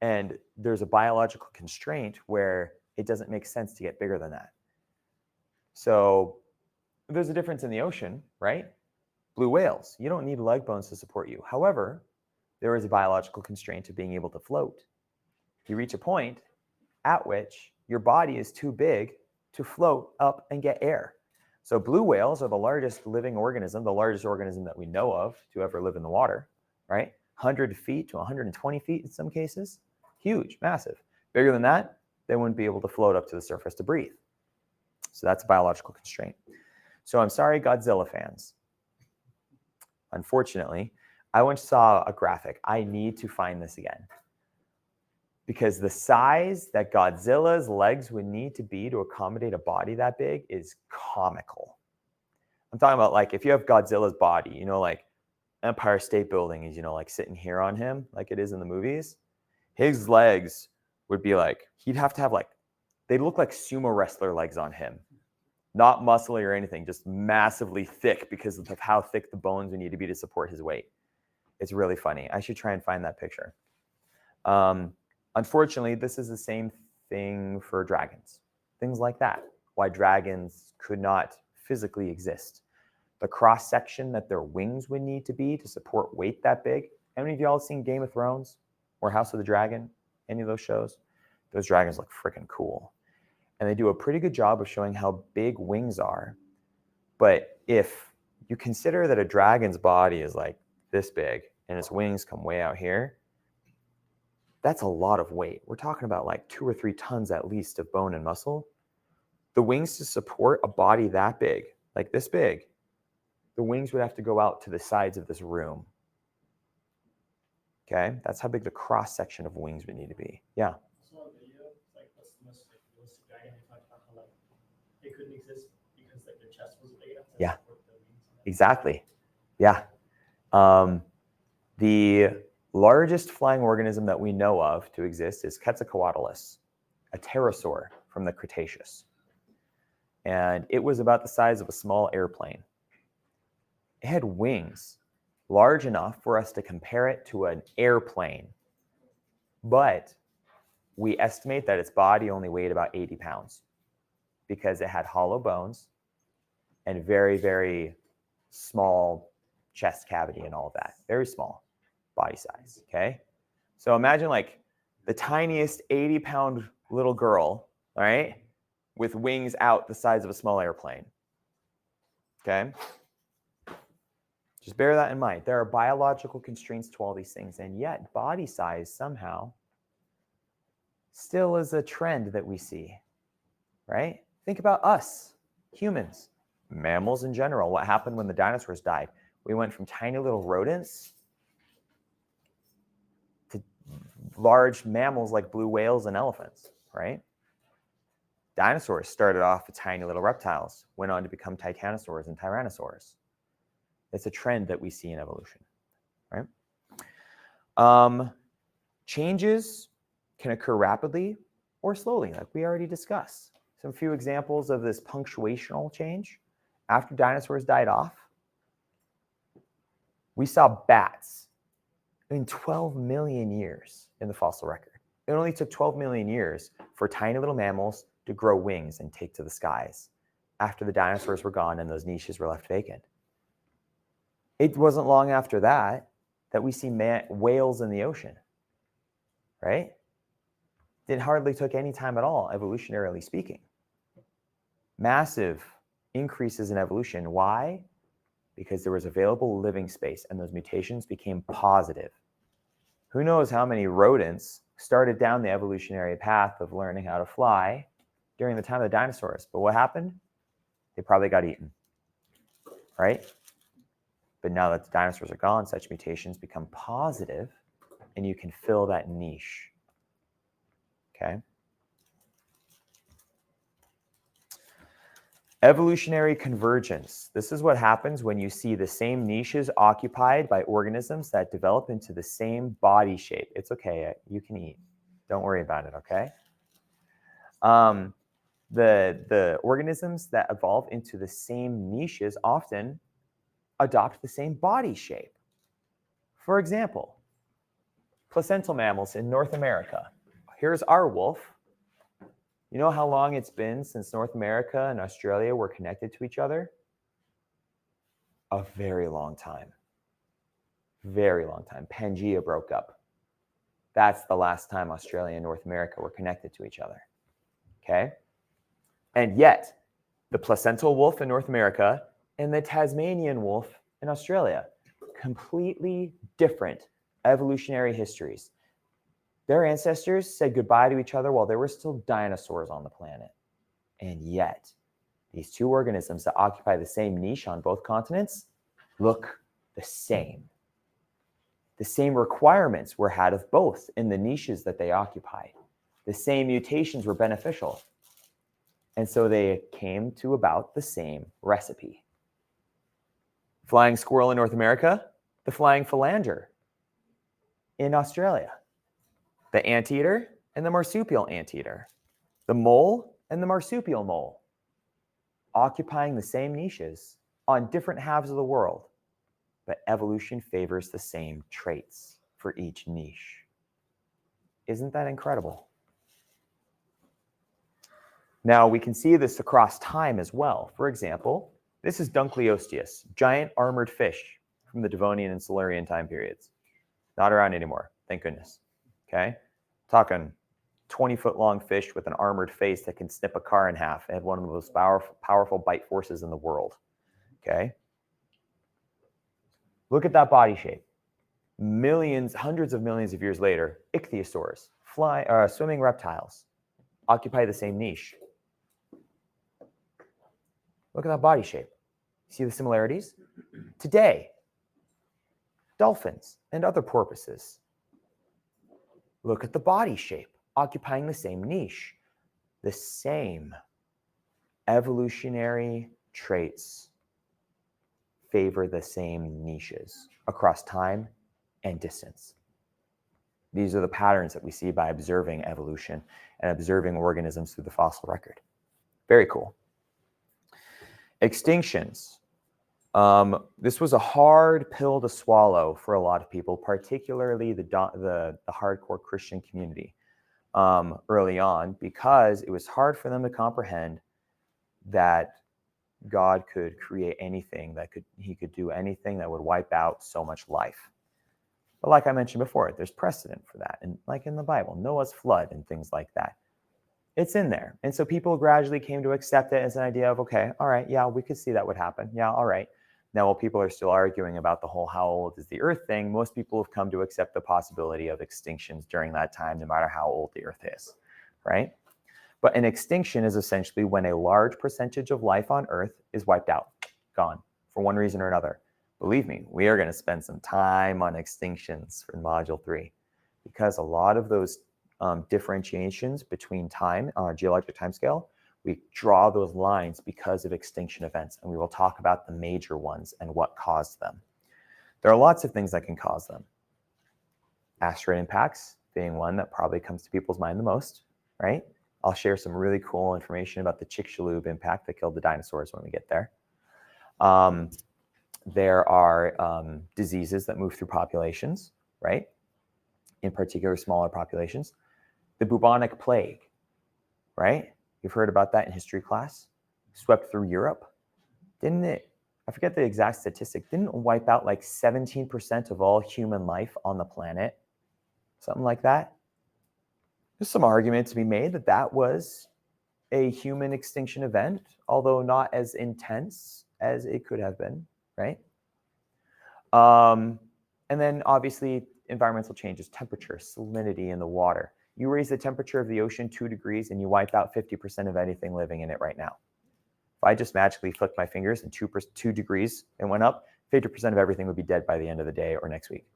And there's a biological constraint where it doesn't make sense to get bigger than that. So there's a difference in the ocean, right? Blue whales, you don't need leg bones to support you. However, there is a biological constraint to being able to float. You reach a point at which your body is too big to float up and get air. So blue whales are the largest living organism, the largest organism that we know of to ever live in the water, right? 100 feet to 120 feet in some cases. Huge, massive. Bigger than that, they wouldn't be able to float up to the surface to breathe. So that's a biological constraint. So I'm sorry, Godzilla fans. Unfortunately, I once saw a graphic. I need to find this again. Because the size that Godzilla's legs would need to be to accommodate a body that big is comical. I'm talking about, like, if you have Godzilla's body, you know, like Empire State Building is, you know, like sitting here on him, like it is in the movies. His legs would be like, he'd have to have like, they'd look like sumo wrestler legs on him. Not muscly or anything, just massively thick because of how thick the bones would need to be to support his weight. It's really funny. I should try and find that picture. Unfortunately, this is the same thing for dragons. Things like that. Why dragons could not physically exist. The cross-section that their wings would need to be to support weight that big. How many of y'all have seen Game of Thrones or House of the Dragon? Any of those shows? Those dragons look freaking cool. And they do a pretty good job of showing how big wings are. But if you consider that a dragon's body is like this big and its wings come way out here, that's a lot of weight. We're talking about like 2 or 3 tons at least of bone and muscle. The wings to support a body that big, like this big, the wings would have to go out to the sides of this room. Okay, that's how big the cross section of wings would need to be. Yeah. I saw a video, like what's the most like realistic dragon? They talked about how like it couldn't exist because like their chest was big enough to Yeah. support the wings. Exactly. Yeah. The largest flying organism that we know of to exist is Quetzalcoatlus, a pterosaur from the Cretaceous. And it was about the size of a small airplane. It had wings large enough for us to compare it to an airplane. But we estimate that its body only weighed about 80 pounds because it had hollow bones and very, very small chest cavity and all of that. Very small body size, okay? So imagine like the tiniest 80-pound little girl, all right, with wings out the size of a small airplane, okay? Just bear that in mind. There are biological constraints to all these things, and yet body size somehow still is a trend that we see, right? Think about us, humans, mammals in general. What happened when the dinosaurs died? We went from tiny little rodents to large mammals like blue whales and elephants, right? Dinosaurs started off with tiny little reptiles, went on to become titanosaurs and tyrannosaurs. It's a trend that we see in evolution. right? Changes can occur rapidly or slowly, like we already discussed. Some few examples of this punctuational change. After dinosaurs died off, we saw bats in 12 million years in the fossil record. It only took 12 million years for tiny little mammals to grow wings and take to the skies after the dinosaurs were gone and those niches were left vacant. It wasn't long after that that we see whales in the ocean, right? It hardly took any time at all, evolutionarily speaking. Massive increases in evolution. Why? Because there was available living space and those mutations became positive. Who knows how many rodents started down the evolutionary path of learning how to fly during the time of the dinosaurs. But what happened? They probably got eaten, right? But now that the dinosaurs are gone, such mutations become positive and you can fill that niche, okay? Evolutionary convergence. This is what happens when you see the same niches occupied by organisms that develop into the same body shape. It's okay, you can eat. Don't worry about it, okay? The organisms that evolve into the same niches often adopt the same body shape. For example, placental mammals in North America. Here's our wolf. You know how long it's been since North America and Australia were connected to each other? A very long time. Very long time. Pangea broke up. That's the last time Australia and North America were connected to each other. Okay? And yet, the placental wolf in North America and the Tasmanian wolf in Australia, completely different evolutionary histories. Their ancestors said goodbye to each other while there were still dinosaurs on the planet. And yet, these two organisms that occupy the same niche on both continents look the same. The same requirements were had of both in the niches that they occupied. The same mutations were beneficial. And so they came to about the same recipe. Flying squirrel in North America, the flying philander in Australia. The anteater and the marsupial anteater. The mole and the marsupial mole. Occupying the same niches on different halves of the world. But evolution favors the same traits for each niche. Isn't that incredible? Now we can see this across time as well. For example, this is Dunkleosteus, giant armored fish from the Devonian and Silurian time periods. Not around anymore, thank goodness. Okay, talking 20-foot long fish with an armored face that can snip a car in half. It had one of the most powerful bite forces in the world. Okay, look at that body shape. Millions, hundreds of millions of years later, ichthyosaurs, swimming reptiles, occupy the same niche. Look at that body shape. See the similarities? Today, dolphins and other porpoises. Look at the body shape, occupying the same niche. The same evolutionary traits favor the same niches across time and distance. These are the patterns that we see by observing evolution and observing organisms through the fossil record. Very cool. Extinctions. This was a hard pill to swallow for a lot of people, particularly the hardcore Christian community early on, because it was hard for them to comprehend that God could create anything, he could do anything that would wipe out so much life. But like I mentioned before, there's precedent for that. And like in the Bible, Noah's flood and things like that. It's in there. And so people gradually came to accept it as an idea of, okay, all right, yeah, we could see that would happen. Yeah, all right. Now, while people are still arguing about the whole how old is the Earth thing, most people have come to accept the possibility of extinctions during that time, no matter how old the Earth is, right? But an extinction is essentially when a large percentage of life on Earth is wiped out, gone, for one reason or another. Believe me, we are going to spend some time on extinctions for Module 3, because a lot of those differentiations between time on our geologic timescale, we draw those lines because of extinction events, and we will talk about the major ones and what caused them. There are lots of things that can cause them. Asteroid impacts being one that probably comes to people's mind the most, right? I'll share some really cool information about the Chicxulub impact that killed the dinosaurs when we get there. There are diseases that move through populations, right? In particular, smaller populations. The bubonic plague, right? You've heard about that in history class. Swept through Europe. Didn't it, I forget the exact statistic, didn't it wipe out like 17% of all human life on the planet? Something like that. There's some argument to be made that that was a human extinction event, although not as intense as it could have been, right? And then obviously environmental changes, temperature, salinity in the water. You raise the temperature of the ocean 2 degrees and you wipe out 50% of anything living in it right now. If I just magically flicked my fingers and 2 degrees and went up, 50% of everything would be dead by the end of the day or next week,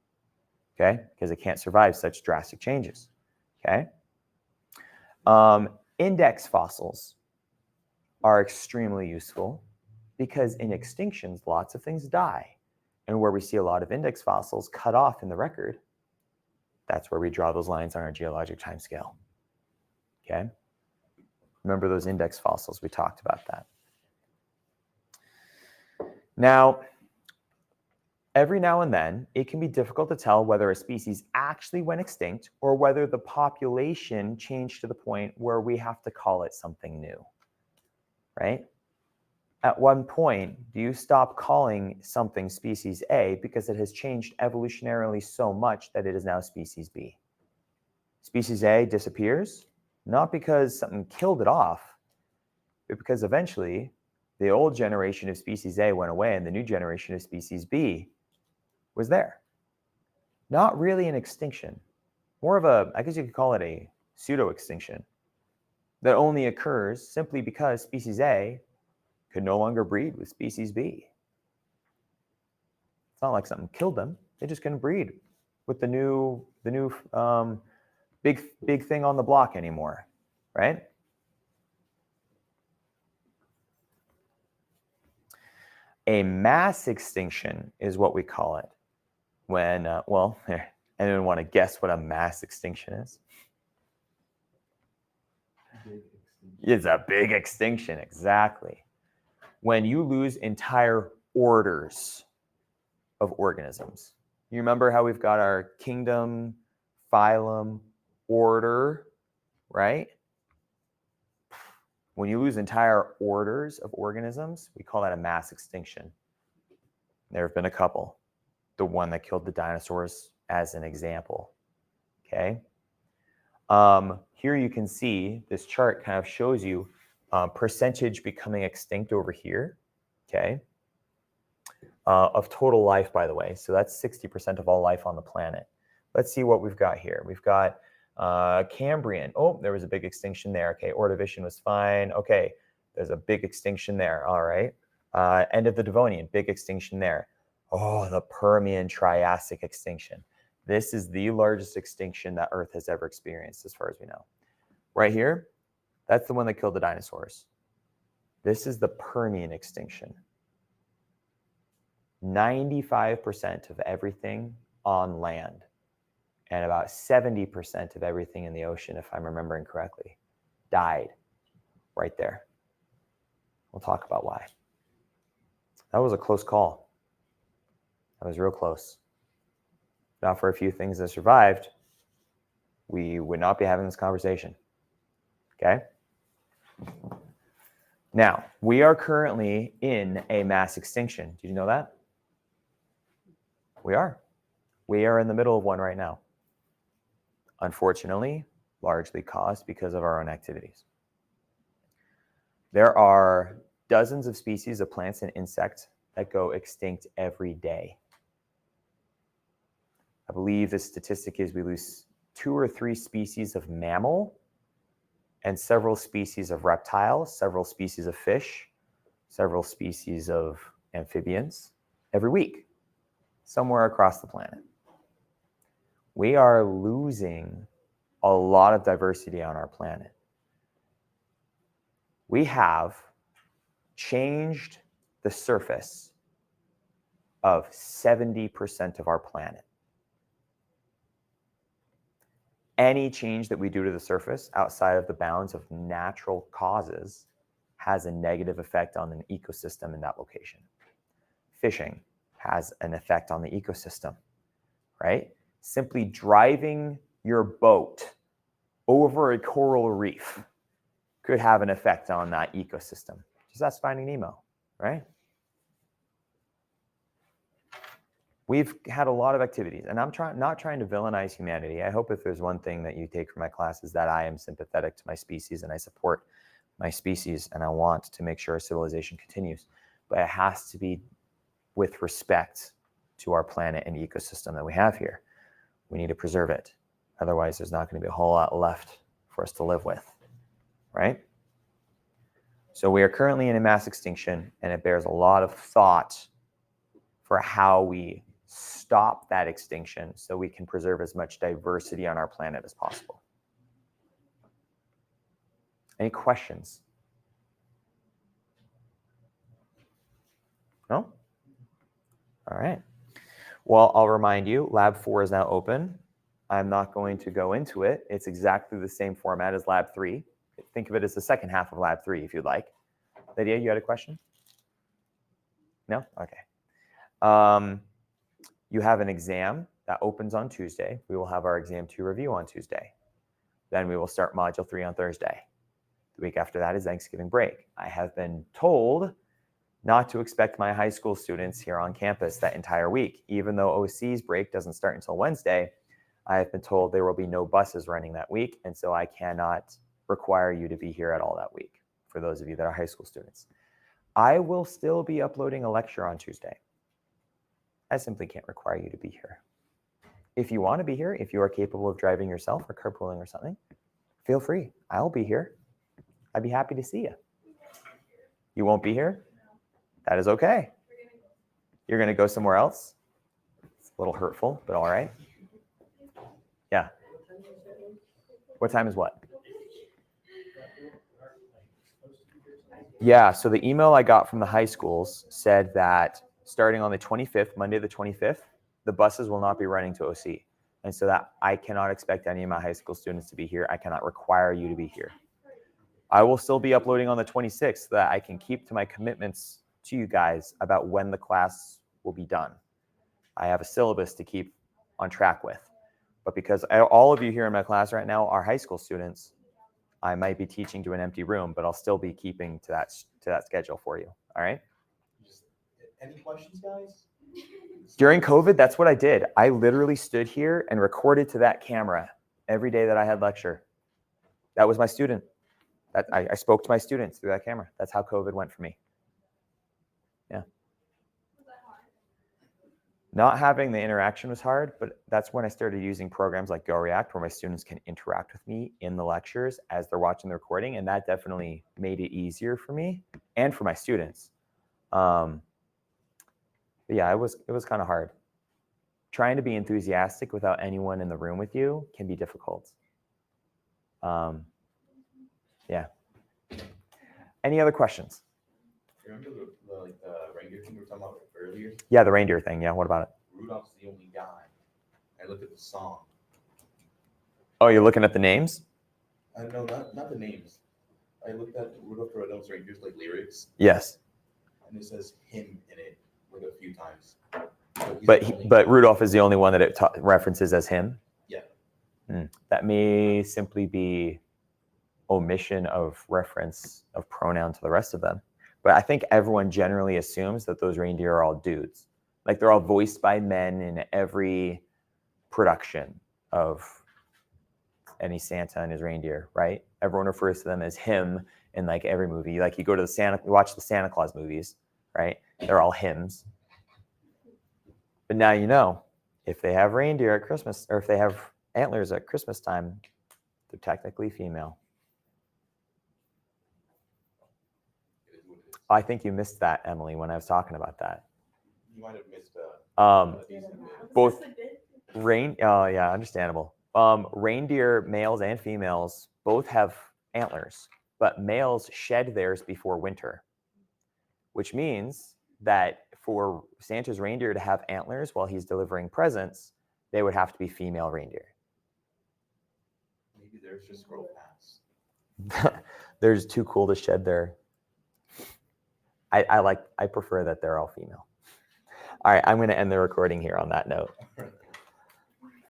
okay? Because it can't survive such drastic changes, okay? Index fossils are extremely useful because in extinctions, lots of things die. And where we see a lot of index fossils cut off in the record, that's where we draw those lines on our geologic time scale, okay? Remember those index fossils, we talked about that. Now, every now and then, it can be difficult to tell whether a species actually went extinct or whether the population changed to the point where we have to call it something new, right? At one point, do you stop calling something species A because it has changed evolutionarily so much that it is now species B? Species A disappears, not because something killed it off, but because eventually the old generation of species A went away and the new generation of species B was there. Not really an extinction, more of a, I guess you could call it a pseudo-extinction that only occurs simply because species A could no longer breed with species B. It's not like something killed them. They just couldn't breed with the new big thing on the block anymore, right? A mass extinction is what we call it. When, well, anyone want to guess what a mass extinction is? Big extinction. It's a big extinction, exactly. When you lose entire orders of organisms. You remember how we've got our kingdom, phylum, order, right? When you lose entire orders of organisms, we call that a mass extinction. There have been a couple. The one that killed the dinosaurs as an example, okay? Here you can see this chart kind of shows you percentage becoming extinct over here, okay? Of total life, by the way. So that's 60% of all life on the planet. Let's see what we've got here. We've got Cambrian. Oh, there was a big extinction there. Okay, Ordovician was fine. Okay, there's a big extinction there. All right. End of the Devonian, big extinction there. Oh, the Permian Triassic extinction. This is the largest extinction that Earth has ever experienced, as far as we know. Right here, that's the one that killed the dinosaurs. This is the Permian extinction. 95% of everything on land and about 70% of everything in the ocean, if I'm remembering correctly, died right there. We'll talk about why. That was a close call. That was real close. Not for a few things that survived, we would not be having this conversation. Okay? Now, we are currently in a mass extinction. Did you know that? We are. We are in the middle of one right now. Unfortunately, largely caused because of our own activities. There are dozens of species of plants and insects that go extinct every day. I believe the statistic is we lose 2 or 3 species of mammal and several species of reptiles, several species of fish, several species of amphibians every week, somewhere across the planet. We are losing a lot of diversity on our planet. We have changed the surface of 70% of our planet. Any change that we do to the surface outside of the bounds of natural causes has a negative effect on an ecosystem in that location. Fishing has an effect on the ecosystem, right? Simply driving your boat over a coral reef could have an effect on that ecosystem. Just that's Finding Nemo, right? We've had a lot of activities, and I'm not trying to villainize humanity. I hope if there's one thing that you take from my class is that I am sympathetic to my species and I support my species and I want to make sure civilization continues. But it has to be with respect to our planet and ecosystem that we have here. We need to preserve it. Otherwise, there's not going to be a whole lot left for us to live with, right? So we are currently in a mass extinction, and it bears a lot of thought for how we stop that extinction so we can preserve as much diversity on our planet as possible. Any questions? No? All right. Well, I'll remind you, Lab 4 is now open. I'm not going to go into it. It's exactly the same format as Lab 3. Think of it as the second half of Lab 3, if you'd like. Lydia, you had a question? No? Okay. You have an exam that opens on Tuesday. We will have our exam 2 review on Tuesday. Then we will start Module 3 on Thursday. The week after that is Thanksgiving break. I have been told not to expect my high school students here on campus that entire week. Even though OC's break doesn't start until Wednesday, I have been told there will be no buses running that week, and so I cannot require you to be here at all that week, for those of you that are high school students. I will still be uploading a lecture on Tuesday. I simply can't require you to be here. If you want to be here, if you are capable of driving yourself or carpooling or something, feel free. I'll be here. I'd be happy to see you. You won't be here? That is okay. You're going to go somewhere else? It's a little hurtful, but all right. Yeah. What time is what? Yeah, so the email I got from the high schools said that starting on the 25th, Monday the 25th, the buses will not be running to OC. And so that I cannot expect any of my high school students to be here. I cannot require you to be here. I will still be uploading on the 26th so that I can keep to my commitments to you guys about when the class will be done. I have a syllabus to keep on track with. But because all of you here in my class right now are high school students, I might be teaching to an empty room, but I'll still be keeping to that schedule for you. All right? Any questions, guys? During COVID, that's what I did. I literally stood here and recorded to that camera every day that I had lecture. That was my student. I spoke to my students through that camera. That's how COVID went for me. Yeah. Not having the interaction was hard, but that's when I started using programs like GoReact, where my students can interact with me in the lectures as they're watching the recording, and that definitely made it easier for me and for my students. But yeah, it was kind of hard. Trying to be enthusiastic without anyone in the room with you can be difficult. Yeah. Any other questions? Remember the reindeer thing we were talking about earlier? Yeah, the reindeer thing. Yeah, what about it? Rudolph's the only guy. I looked at the song. Oh, you're looking at the names? No, not the names. I looked at Rudolph the Red-Nosed Reindeer's like lyrics, Yes. and it says him in it like a few times. So But Rudolph is the only one that it references as him? Yeah. That may simply be omission of reference of pronoun to the rest of them. But I think everyone generally assumes that those reindeer are all dudes. Like they're all voiced by men in every production of any Santa and his reindeer, right? Everyone refers to them as him in like every movie. Like you go to watch the Santa Claus movies, right? They're all hymns. But now you know, if they have reindeer at Christmas, or if they have antlers at Christmas time, they're technically female. I think you missed that, Emily, when I was talking about that. You might have missed both yeah, understandable. Reindeer males and females both have antlers, but males shed theirs before winter, which means that for Santa's reindeer to have antlers while he's delivering presents, they would have to be female reindeer. Maybe there's just scroll past. They're just too cool to shed their. I prefer that they're all female. All right, I'm going to end the recording here on that note.